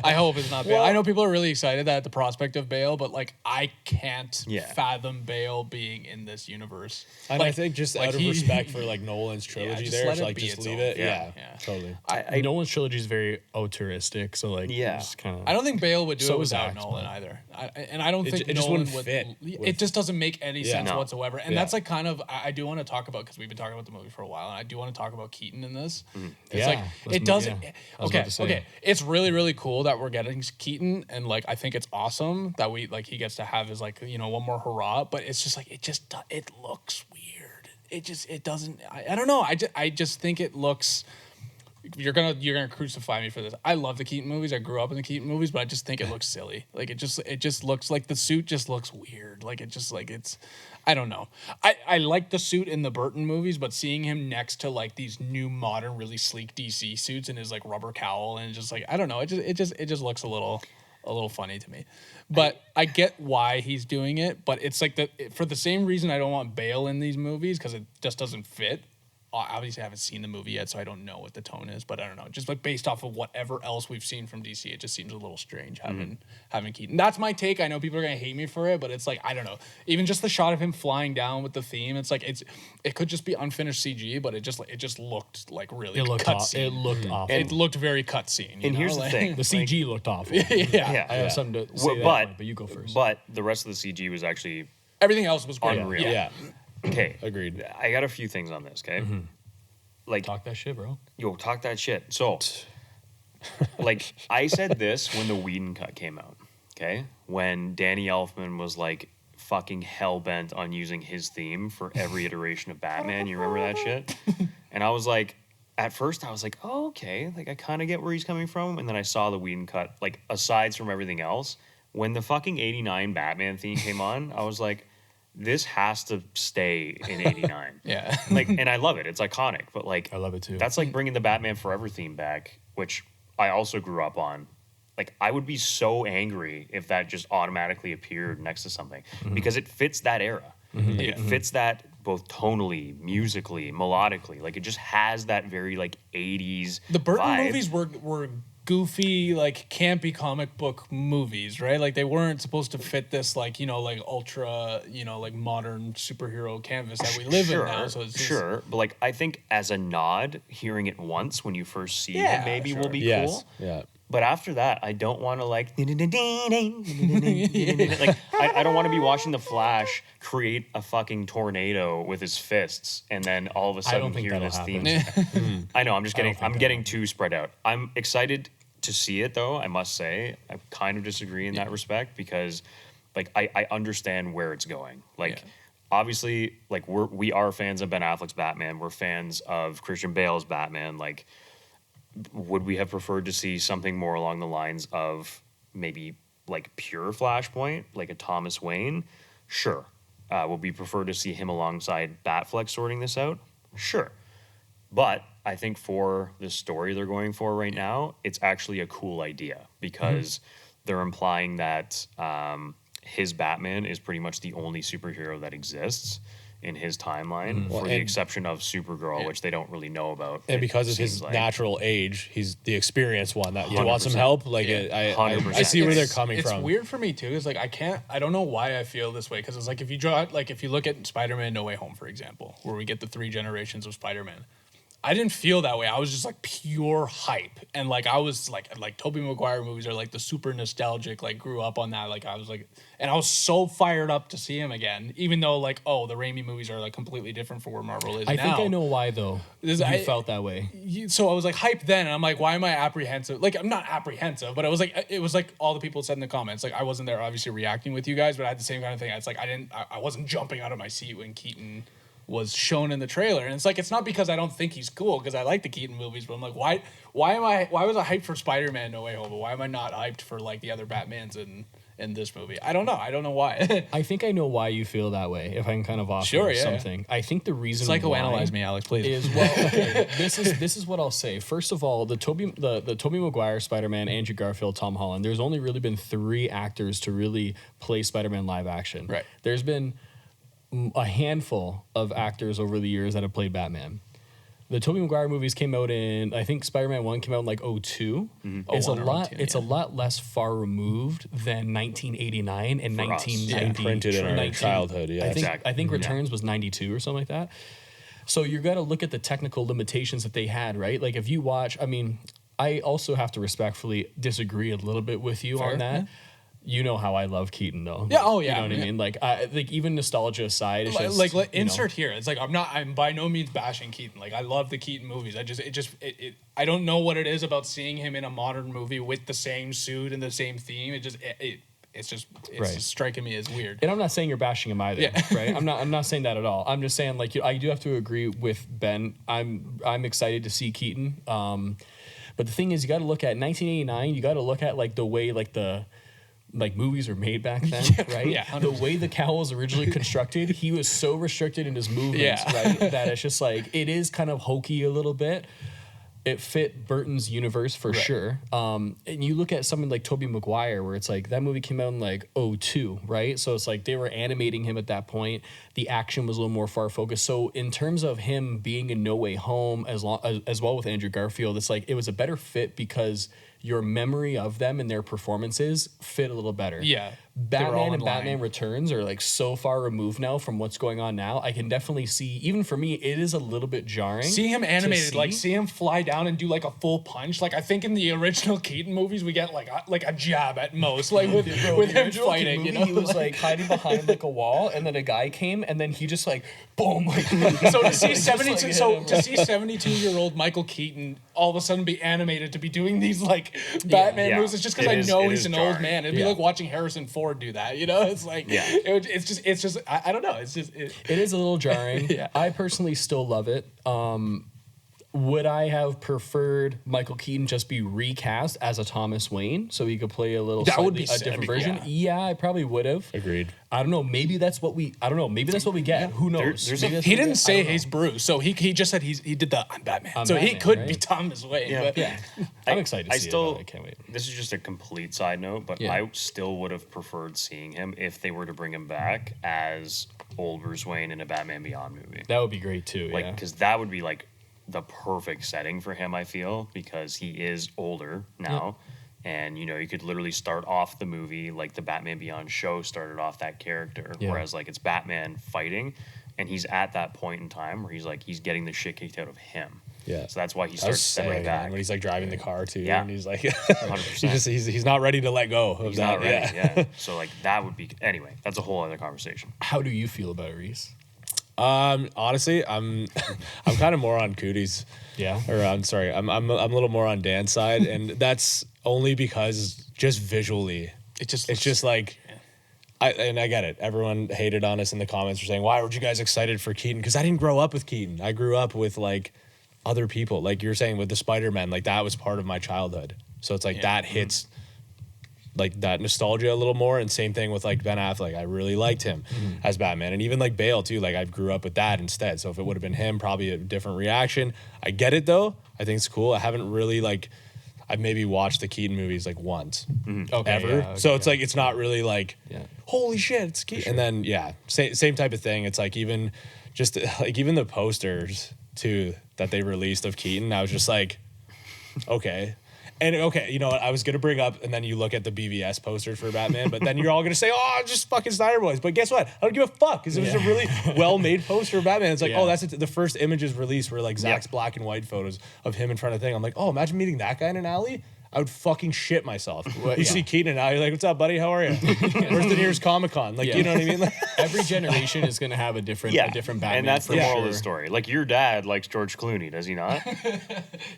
I hope it's not Bale. I know people are really excited at the prospect of Bale, but like I can't fathom Bale being in this universe. And like, I think just like out of respect for like Nolan's trilogy just there, let so it like be just its leave own it. thing. Yeah, Yeah. totally. Nolan's trilogy is very auteuristic, so like just kind of. I don't think Bale would do So it is without Axe, Nolan but- either. I don't think it just Nolan wouldn't would fit It with- just doesn't make any sense No. whatsoever. And Yeah. that's like kind of I do want to talk about, because we've been talking about the movie for a while, and I do want to talk about Keaton in this. It's Yeah, like let's it move- doesn't. yeah. I was about to say. Okay. It's really really cool that we're getting Keaton, and like I think it's awesome that we like he gets to have his like one more hurrah. But it's just like it looks weird. It doesn't. I don't know. I just think it looks. You're gonna crucify me for this. I love the Keaton movies. I grew up in the Keaton movies, but I just think it looks silly. Like it just looks like the suit just looks weird. Like it just like it's, I don't know. I like the suit in the Burton movies, but seeing him next to like these new modern, really sleek DC suits and his like rubber cowl and just like I don't know. It just looks a little funny to me. But I get why he's doing it. But it's like for the same reason I don't want Bale in these movies, because it just doesn't fit. Obviously, I haven't seen the movie yet, so I don't know what the tone is. But I don't know. Just like based off of whatever else we've seen from DC, it just seems a little strange having Keaton. That's my take. I know people are gonna hate me for it, but it's like I don't know. Even just the shot of him flying down with the theme, it's like it could just be unfinished CG, but it just looked like really It looked cutscene. It looked awful. It looked very cutscene. And here's the thing: the CG looked awful. yeah. I have something to say but you go first. But the rest of the CG was actually Everything else was great. unreal. Yeah. Okay. Agreed. I got a few things on this. Okay. Like, Talk that shit, bro. talk that shit. So, like, I said this when the Whedon cut came out. Okay, when Danny Elfman was like fucking hell bent on using his theme for every iteration of Batman. You remember that shit? And I was like, at first I was like, oh, okay, like I kind of get where he's coming from. And then I saw the Whedon cut. Like, aside from everything else, when the fucking '89 Batman theme came on, I was like, this has to stay in '89. Yeah. Like, and I love it. It's iconic. But like, I love it too. that's like bringing the Batman Forever theme back, which I also grew up on. Like, I would be so angry if that just automatically appeared next to something, because it fits that era. Like, it fits that both tonally, musically, melodically. Like, it just has that very like '80s. The Burton vibe. movies were goofy, like campy comic book movies, right? Like they weren't supposed to fit this like like ultra like modern superhero canvas that we live in now. So it's just, but like I think as a nod, hearing it once when you first see it maybe will be Yes. cool. Yeah. But after that, I don't want to like like I don't want to be watching the Flash create a fucking tornado with his fists and then all of a sudden don't think hear that'll this happen. theme. I know, I'm just don't getting think I'm that'll getting too spread out. I'm excited to see it though, I must say. I kind of disagree in that respect because like I understand where it's going. Like obviously like we are fans of Ben Affleck's Batman. We're fans of Christian Bale's Batman. Like would we have preferred to see something more along the lines of maybe like pure Flashpoint, like a Thomas Wayne? Sure. Would we prefer to see him alongside Batfleck sorting this out? Sure. But I think for the story they're going for right now, it's actually a cool idea because they're implying that his Batman is pretty much the only superhero that exists in his timeline, for the exception of Supergirl, which they don't really know about. And because of his natural age, he's the experienced one. That you want some help? Like I see where they're coming from. It's weird for me too. Is like I don't know why I feel this way, because it's like if you look at Spider-Man No Way Home, for example, where we get the 3 generations of Spider-Man. I didn't feel that way. I was just like pure hype. And like I was like Tobey Maguire movies are like the super nostalgic, like grew up on that. Like I was like, and I was so fired up to see him again, even though like, oh, the Raimi movies are like completely different from where Marvel is now. I think I know why though. You felt that way. So I was like hyped then, and I'm like, why am I apprehensive? Like I'm not apprehensive, but it was like all the people said in the comments. Like I wasn't there obviously reacting with you guys, but I had the same kind of thing. It's like I wasn't jumping out of my seat when Keaton was shown in the trailer. And it's like, it's not because I don't think he's cool, because I like the Keaton movies, but I'm like, why was I hyped for Spider-Man No Way Home, but why am I not hyped for like the other Batmans in this movie? I don't know why. I think I know why you feel that way, if I can kind of offer something. I think the reason psychoanalyze me, Alex, please. Is okay, this is what I'll say. First of all, the Tobey Maguire Spider-Man, Andrew Garfield, Tom Holland, there's only really been 3 actors to really play Spider-Man live action. Right. There's been a handful of actors over the years that have played Batman. The Tobey Maguire movies came out in, I think Spider-Man 1 came out in like 2002. Mm-hmm. It's a lot less far removed than 1989 and 1990. Printed in our childhood, yeah. I think Returns was 92 or something like that. So you got to look at the technical limitations that they had, right? Like if you watch, I mean, I also have to respectfully disagree a little bit with you on that. Yeah. You know how I love Keaton, though. Yeah. Oh, yeah. You know what I mean? Like even nostalgia aside, it's just, like insert here. It's like I'm by no means bashing Keaton. Like I love the Keaton movies. I don't know what it is about seeing him in a modern movie with the same suit and the same theme. It's just striking me as weird. And I'm not saying you're bashing him either, right? I'm not saying that at all. I'm just saying like I do have to agree with Ben. I'm excited to see Keaton. But the thing is, you got to look at 1989. You got to look at like the way like movies were made back then, right? Yeah, 100%. The way the cowl was originally constructed, he was so restricted in his movements, right? That it's just like, it is kind of hokey a little bit. It fit Burton's universe for sure. And you look at something like Tobey Maguire, where it's like, that movie came out in like 2002, right? So it's like they were animating him at that point. The action was a little more far focused. So in terms of him being in No Way Home, as well with Andrew Garfield, it's like, it was a better fit because your memory of them and their performances fit a little better. Yeah. Batman and Batman Returns are like so far removed now from what's going on now. I can definitely see, even for me, it is a little bit jarring. See him animated, like see him fly down and do like a full punch. Like I think in the original Keaton movies, we get like a jab at most, like with him fighting. Movie, he was like hiding behind like a wall, and then a guy came, and then he just like boom. Like, so to see 72-year-old Michael Keaton all of a sudden be animated to be doing these like Batman moves, it's just because I know he's an old man. It'd be like watching Harrison Ford do that, you know? It's like it's just I don't know. It is a little jarring. I personally still love it. Would I have preferred Michael Keaton just be recast as a Thomas Wayne so he could play a different version? Yeah, I probably would have. Agreed. I don't know. Maybe that's what we. I don't know. Maybe that's what we get. Who knows? He didn't say he's Bruce, so he just said he did the I'm Batman. So Batman, he could be Thomas Wayne. Yeah, but I'm excited to see it. I can't wait. This is just a complete side note, but I still would have preferred seeing him if they were to bring him back as old Bruce Wayne in a Batman Beyond movie. That would be great too. Like, because that would be like the perfect setting for him, I feel, because he is older now. And, you know, you could literally start off the movie like the Batman Beyond show started off that character. Whereas, like, it's Batman fighting, and he's at that point in time where he's getting the shit kicked out of him. Yeah. So that's why he starts stepping back. When he's, like, driving the car, too. Yeah. And he's, like, 100%. he's not ready to let go of he's that. Not ready, So, like, that would be... Anyway, that's a whole other conversation. How do you feel about it, Reese? Honestly, I'm kind of more on Cootie's. Yeah. Or I'm sorry, I'm a little more on Dan's side, and that's only because just visually, it's just like, I get it. Everyone hated on us in the comments for saying, why weren't you guys excited for Keaton? Because I didn't grow up with Keaton. I grew up with like other people, like you're saying with the Spider-Man. Like that was part of my childhood, so it's like that hits. Like that nostalgia a little more, and same thing with like Ben Affleck. I really liked him as Batman, and even like Bale too. Like I grew up with that instead. So if it would have been him, probably a different reaction. I get it though. I think it's cool. I haven't really like, I've maybe watched the Keaton movies like once ever. So it's like it's not really like, holy shit, it's Keaton. And then same type of thing. It's like even just like even the posters too that they released of Keaton. I was just like, okay. And okay, you know what? I was gonna bring up, and then you look at the BVS posters for Batman, but then you're all gonna say, "Oh, just fucking Snyder Boys." But guess what? I don't give a fuck because it was a really well-made poster of Batman. It's like, oh, that's the first images released were like Zach's black and white photos of him in front of the thing. I'm like, oh, imagine meeting that guy in an alley. I would fucking shit myself. You see Keaton now, you're like, "What's up, buddy? How are you? Where's the nearest Comic-Con?" Like, you know what I mean? Like, every generation is going to have a different Batman. And that's the moral of the story. Like, your dad likes George Clooney, does he not?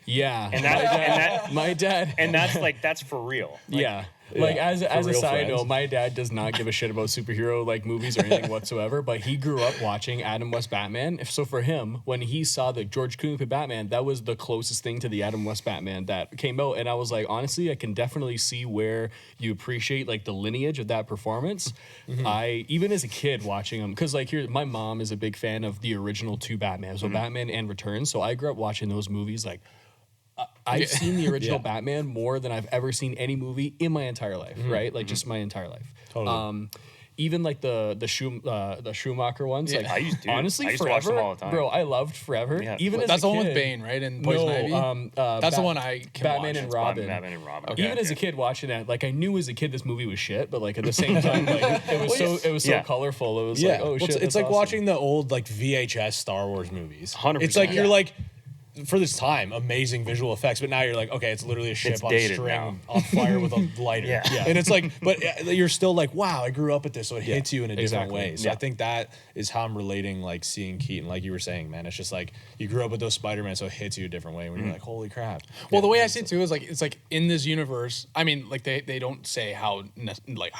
Yeah. And my dad. And that's for real. Like, Like as a side note, my dad does not give a shit about superhero like movies or anything whatsoever. But he grew up watching Adam West Batman. So for him, when he saw the George Clooney Batman, that was the closest thing to the Adam West Batman that came out. And I was like, honestly, I can definitely see where you appreciate like the lineage of that performance. I even as a kid watching him, because like my mom is a big fan of the original two Batmans, so Batman and Returns. So I grew up watching those movies like. I've seen the original Batman more than I've ever seen any movie in my entire life, right? Like just my entire life. Totally. Even like the Schumacher ones. Like I used to honestly, to watch them all the time. Bro, I loved Forever. Yeah. Even That's as a the one kid, with Bane, right? And Poison Ivy. That's the one I can Batman watch. and Robin. Batman and Robin. Even as a kid watching that, like I knew as a kid this movie was shit, but like at the same time, like it was so colorful. It was like, oh shit. It's like awesome. watching the old like VHS Star Wars movies. 100%. It's like you're like, for this time, amazing visual effects, but now you're like, okay, it's literally a ship on a string on fire with a lighter. And it's like, but you're still like, wow, I grew up with this, so it hits you in a different way. So I think that is how I'm relating, like seeing Keaton, like you were saying, man. It's just like you grew up with those Spider-Man, so it hits you a different way when you're like, holy crap. Well, the way I see it too is like it's like in this universe. I mean, like they don't say how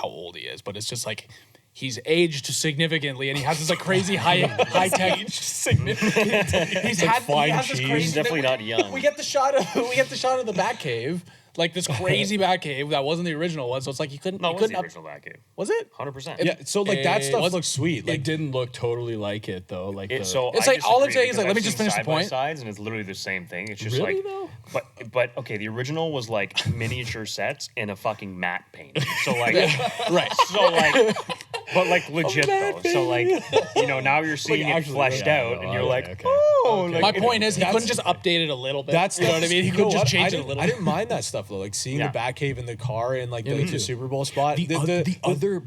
old he is, but it's just like. He's aged significantly, and he has this like crazy high tech. He's definitely not young. We get the shot of the Batcave, like this crazy Batcave that wasn't the original one. So it's like you couldn't. No, it was the original Batcave. Was it? 100%. Yeah. So like that stuff looks sweet. Like it didn't look totally like it though. Like it's like all I'm saying is like let me just finish the point. Sides, and it's literally the same thing. It's just really, like, though? but okay, the original was like miniature sets in a fucking matte paint. So like, right. So like. But like legit though, so like you know now you're seeing it fleshed out, and you're like, oh. Like, my point is he couldn't just update it a a little bit. That's you know what I mean. He could just change it a little. I didn't mind that stuff though, like seeing the Batcave in the car and like the Super Bowl spot. The other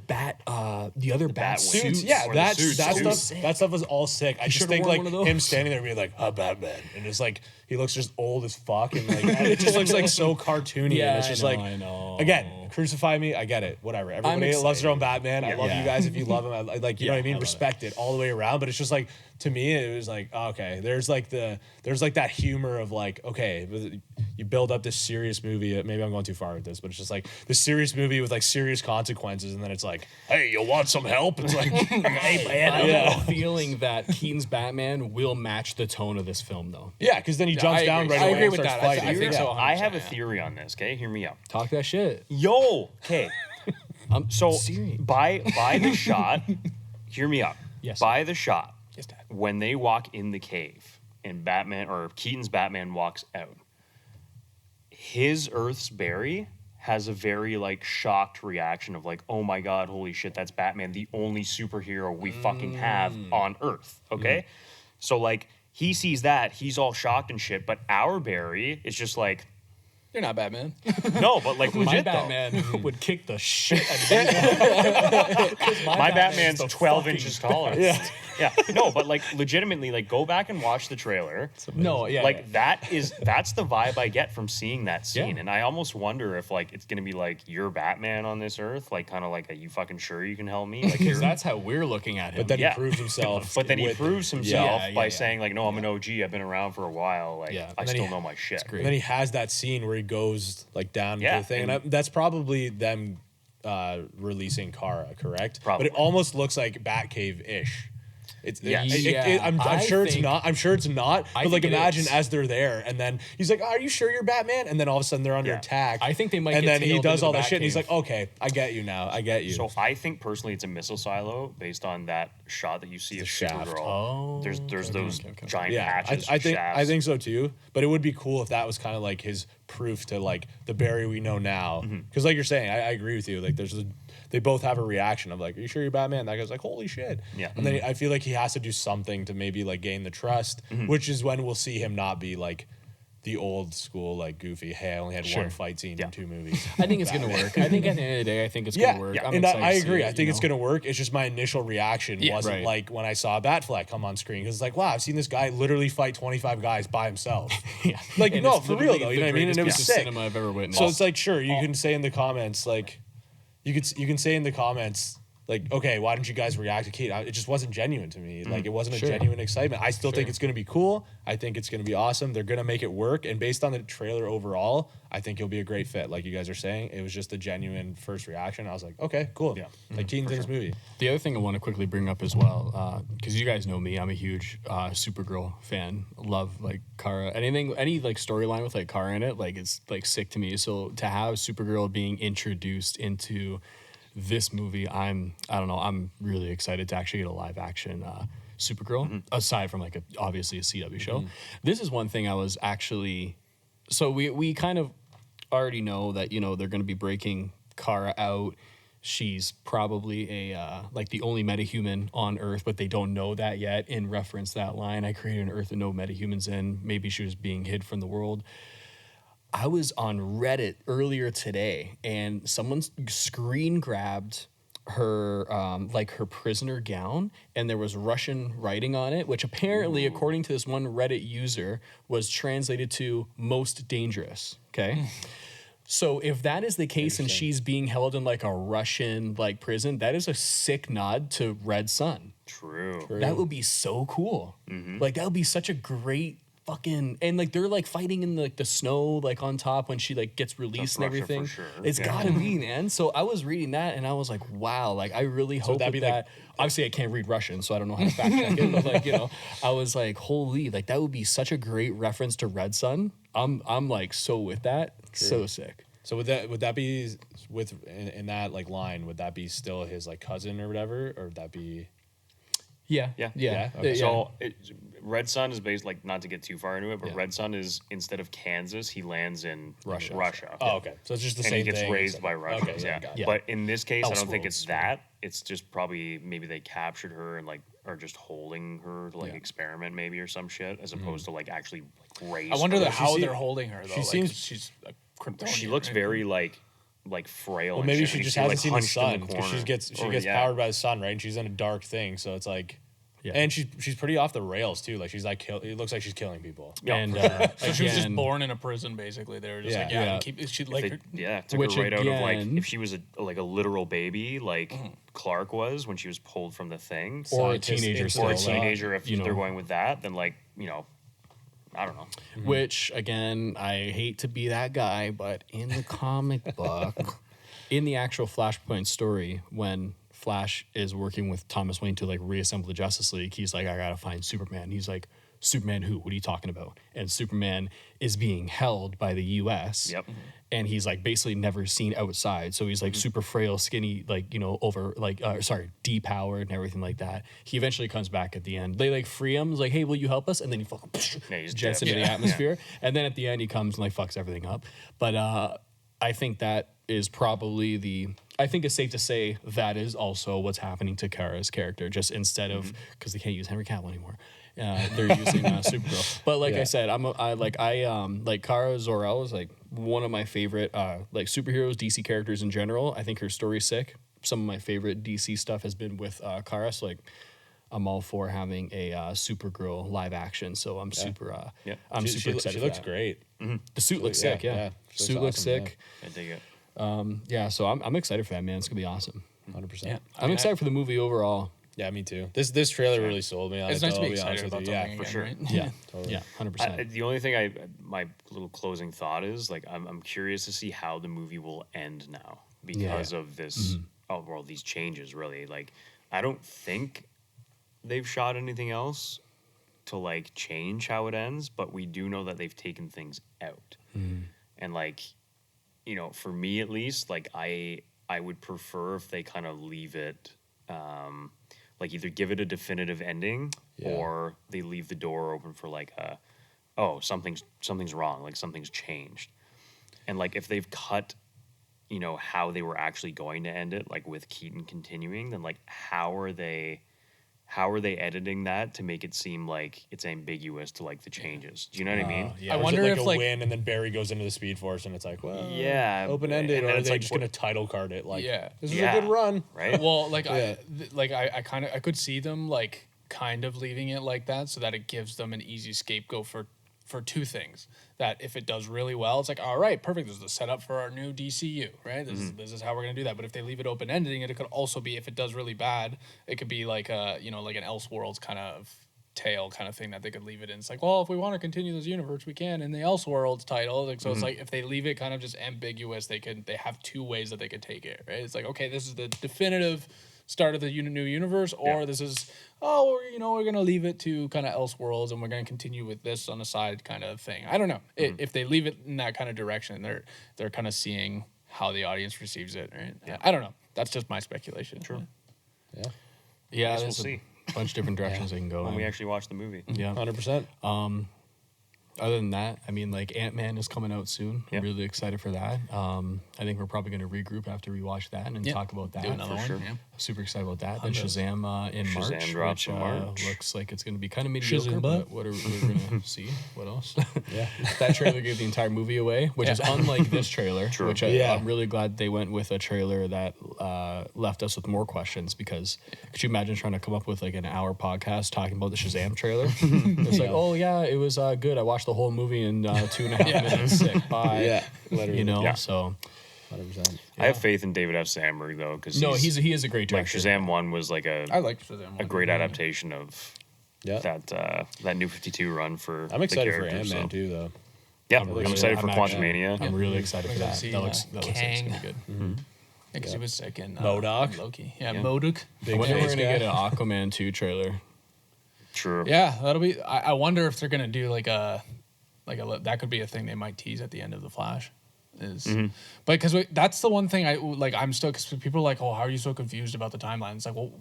bat suits. Yeah, that stuff. Sick. That stuff was all sick. I just think like him standing there being like, Batman, and it's like he looks just old as fuck, and like it just looks like so cartoony. Yeah, and it's just I know. Again, crucify me. I get it. Whatever. Everybody loves their own Batman. I love you guys if you love him. I like you know what I mean. Respect it all the way around. But it's just like to me, it was like okay. There's like that humor of like okay, you build up this serious movie. Maybe I'm going too far with this, but it's just like this serious movie with like serious consequences, and then it's like, hey, you want some help? It's like, hey man, I have a feeling that Keaton's Batman will match the tone of this film, though. Yeah, because then he jumps down right away. I agree and with starts that. fighting. I think so. I have a theory on this. Okay, hear me out. Talk that shit. Yo, okay. I'm So serious. by the shot, hear me out. Yes. By the shot, Yes, Dad. when they walk in the cave and Batman or Keaton's Batman walks out, his Earth's Barry has a very like shocked reaction of like, oh my god, holy shit, that's Batman, the only superhero we fucking have on Earth. Okay, so like he sees that, he's all shocked and shit, but our Barry is just like. You're not Batman. No, but like My legit though. Batman would kick the shit out of me. My Batman's 12 fucking inches taller. Yeah. No, but like legitimately, like go back and watch the trailer. No, yeah. Like that's the vibe I get from seeing that scene. Yeah. And I almost wonder if like it's gonna be like you're Batman on this earth, like kind of like are you fucking sure you can help me? Like Because that's how we're looking at him. But then Yeah. he proves himself. but then he proves himself Yeah, by yeah. saying like, no, I'm an OG, I've been around for a while, like Yeah. I And then still he- know my shit. And then he has that scene where he goes like down Yeah, into the thing, and- and that's probably them releasing Kara, correct? Probably. But it almost looks like Batcave-ish. Yes. I'm sure it's not. I'm sure it's not. I But like, think it imagine is. as they're there, and then he's like, "Are you sure you're Batman?" And then all of a sudden they're under Yeah. attack. I think they might And get then he tailed does into all the that shit, and he's Batcave. like, "Okay, I get you now. I get you." So I think personally it's a missile silo based on that shot that you see of shaft. Supergirl. Oh, There's those giant yeah, patches. I think shafts. I think so too. But it would be cool if that was kind of like his proof to like the Barry we know now. Because like you're saying, I agree with you. Like they both have a reaction of like, "Are you sure you're Batman?" That guy's like, "Holy shit!" Yeah. And then I feel like he has to do something to maybe like gain the trust, which is when we'll see him not be like the old school, like, goofy, hey, I only had one fight scene in 2 movies. I think it's going to work. I think at the end of the day, I think it's going to work. Yeah, and I agree. I think it's going to work. It's just my initial reaction wasn't like when I saw Batfleck come on screen. Because it's like, wow, I've seen this guy literally fight 25 guys by himself. Like, and no, for real, though. You know what I mean? And it was sick. Cinema I've ever witnessed. So it's like, sure, you can say in the comments, like, you can say in the comments, like, okay, why didn't you guys react to Keaton? It just wasn't genuine to me. Like, it wasn't a genuine excitement. I still think it's going to be cool. I think it's going to be awesome. They're going to make it work. And based on the trailer overall, I think it'll be a great fit. Like you guys are saying, it was just a genuine first reaction. I was like, okay, cool. Yeah. Like, Keaton's in this movie. The other thing I want to quickly bring up as well, because you guys know me, I'm a huge Supergirl fan. Love, like, Kara. Any like storyline with, like, Kara in it, like, it's, like, sick to me. So to have Supergirl being introduced into this movie, I'm really excited to actually get a live action Supergirl, aside from, like, obviously a CW show. This is one thing I was actually, so we kind of already know that, you know, they're going to be breaking Kara out. She's probably like the only metahuman on Earth, but they don't know that yet. In reference to that line, I created an Earth with no metahumans in. Maybe she was being hid from the world. I was on Reddit earlier today, and someone screen grabbed her like her prisoner gown, and there was Russian writing on it, which apparently, according to this one Reddit user, was translated to "most dangerous." Okay. So if that is the case and she's being held in, like, a Russian, like, prison, that is a sick nod to Red Sun. True. That would be so cool. Like, that would be such a great fucking, and, like, they're, like, fighting in, like, the snow, like, on top when she, like, gets released and everything. For sure. It's gotta be, man. So I was reading that and I was like, wow, like, I really hope that, like, obviously I can't read Russian, so I don't know how to fact check it, but, like, you know, I was like, holy, like, that would be such a great reference to Red Sun. I'm like, so with that. True. So sick. So would that be in that, like, line? Would that be still his, like, cousin or whatever, or would that be? Yeah. Okay. So Red Sun is based, like, not to get too far into it, but Red Sun is, instead of Kansas, he lands in Russia. Oh, okay. So it's just the same thing. And he gets raised by Russians. Okay, yeah. But in this case, I don't think it's that. It's just probably maybe they captured her and, like, are just holding her to, like, experiment maybe or some shit, as opposed to, like, actually, like, raise. I wonder her. how they're holding her, though. She seems she's a Kryptonian. She looks very like frail. Well, maybe she just hasn't seen the sun, because she gets powered by the sun, right? And she's in a dark thing, so it's like, and she's pretty off the rails too. Like, she's like, it looks like she's killing people. And so she was just born in a prison, basically. They were just she like took her right out of, like, if she was a literal baby, like Clark was when she was pulled from the thing, or a teenager, if they're going with that, then, like, you know. I don't know. Which, again, I hate to be that guy, but in the comic book, in the actual Flashpoint story, when Flash is working with Thomas Wayne to, like, reassemble the Justice League, he's like, I gotta find Superman. He's like, Superman who? What are you talking about? And Superman is being held by the U.S. Yep. And he's, like, basically never seen outside. So he's, like, super frail, skinny, like, you know, depowered and everything like that. He eventually comes back at the end. They, like, free him. He's like, hey, will you help us? And then he fucking jets into the atmosphere. And then at the end, he comes and, like, fucks everything up. But I think that is probably I think it's safe to say that is also what's happening to Kara's character. Just instead of, because they can't use Henry Cavill anymore. They're using Supergirl, but like I said, like Kara Zor-El is, like, one of my favorite like superheroes, DC characters in general. I think her story's sick. Some of my favorite DC stuff has been with Kara, so, like, I'm all for having a Supergirl live action. So I'm super super excited. She looks great. The suit looks sick. Yeah, suit looks sick. I dig it. So I'm excited for that, man. It's gonna be awesome. 100%. Yeah, I'm excited for the movie overall. Yeah, me too. This trailer really sold me on it. It's nice to be excited about something again, for sure. right? Yeah, totally. Yeah, 100%. The only thing my little closing thought is, like, I'm curious to see how the movie will end now because of this, these changes, really. Like, I don't think they've shot anything else to, like, change how it ends, but we do know that they've taken things out. And, like, you know, for me at least, like, I would prefer if they kind of leave it, like, either give it a definitive ending or they leave the door open for, like, something's wrong, like, something's changed. And, like, if they've cut, you know, how they were actually going to end it, like, with Keaton continuing, then, like, how are they how are they editing that to make it seem like it's ambiguous to like the changes? Do you know what I mean? Yeah, I wonder if if, a like- win and then Barry goes into the Speed Force and it's like, well, Yeah, open ended, and or then are it's they like, just what- gonna title card it like, Yeah. this is Yeah. a good run, Right? Well, like Yeah. I could see them like kind of leaving it like that so that it gives them an easy scapegoat for two things. That if it does really well, it's like, all right, perfect. This is the setup for our new DCU, right? This is how we're gonna do that. But if they leave it open ending, it could also be, if it does really bad, it could be like a, you know, like an Elseworlds kind of tale kind of thing that they could leave it in. It's like, well, if we want to continue this universe, we can in the Elseworlds title. Like, so it's like if they leave it kind of just ambiguous, they have two ways that they could take it, right? It's like, okay, this is the definitive start of the new universe, or this is, we're gonna leave it to kind of Elseworlds and we're gonna continue with this on the side kind of thing. I don't know. If they leave it in that kind of direction, they're kind of seeing how the audience receives it, right? Yeah. I don't know. That's just my speculation. True. Yeah, Yeah, we'll there's see. a bunch of different directions they can go When in. we actually watch the movie. Yeah. 100%. Other than that, I mean, like Ant-Man is coming out soon. Yep. I'm really excited for that. I think we're probably going to regroup after we watch that and talk about that. Do another one. sure. Yeah. Super excited about that. Then Shazam in Shazam March, drops which in March. looks like it's going to be kind of mediocre. Shazam. But what are we going to see? What else? Yeah. That trailer gave the entire movie away, which is unlike this trailer. True. Which I'm really glad they went with a trailer that left us with more questions. Because could you imagine trying to come up with like an hour podcast talking about the Shazam trailer? It's like, oh yeah, it was good. I watched the whole movie in 2.5 minutes. Sick. Bye. Yeah, literally. You know. Yeah. So 100%. I have faith in David F. Sandberg though, because he is a great like director. Shazam 1 was like I like Shazam. a great adaptation of Yeah. that New 52 run for. I'm excited the for characters, Ant-Man so. too, though. Yeah, I'm I'm really- excited for I'm Quantumania. I'm really excited for We're gonna that. see, That looks like it's Kang. gonna be good. Because he was sick in MODOK. Loki. Yeah, Yeah. MODOK. I wonder if we're face gonna guy. get an Aquaman 2 trailer. True. Yeah, that'll be. I wonder if they're gonna do like a that could be a thing they might tease at the end of the Flash. Is but because that's the one thing I'm still, because people are like, oh, how are you so confused about the timeline? It's like, well,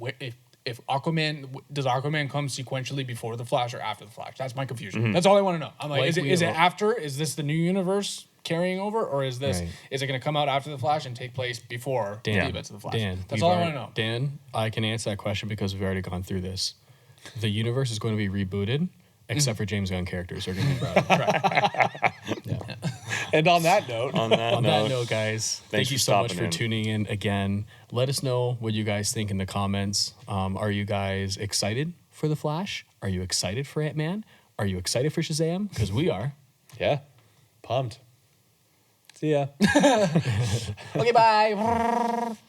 if Aquaman, does Aquaman come sequentially before the Flash or after the Flash? That's my confusion. That's all I want to know. I'm like, Likely is it it'll- after? Is this the new universe carrying over, or is this Right. is it going to come out after the Flash and take place before the Dan, events of the Flash? Dan, That's you've all I already- want to know. Dan, I can answer that question because we've already gone through this. The universe is going to be rebooted, except for James Gunn characters are going to be brought up. And on that note, On that On note, that note, guys, Thanks thank you for so much stopping for in. tuning in again. Let us know what you guys think in the comments. Are you guys excited for The Flash? Are you excited for Ant-Man? Are you excited for Shazam? Because we are. yeah, pumped. See ya. Okay, bye.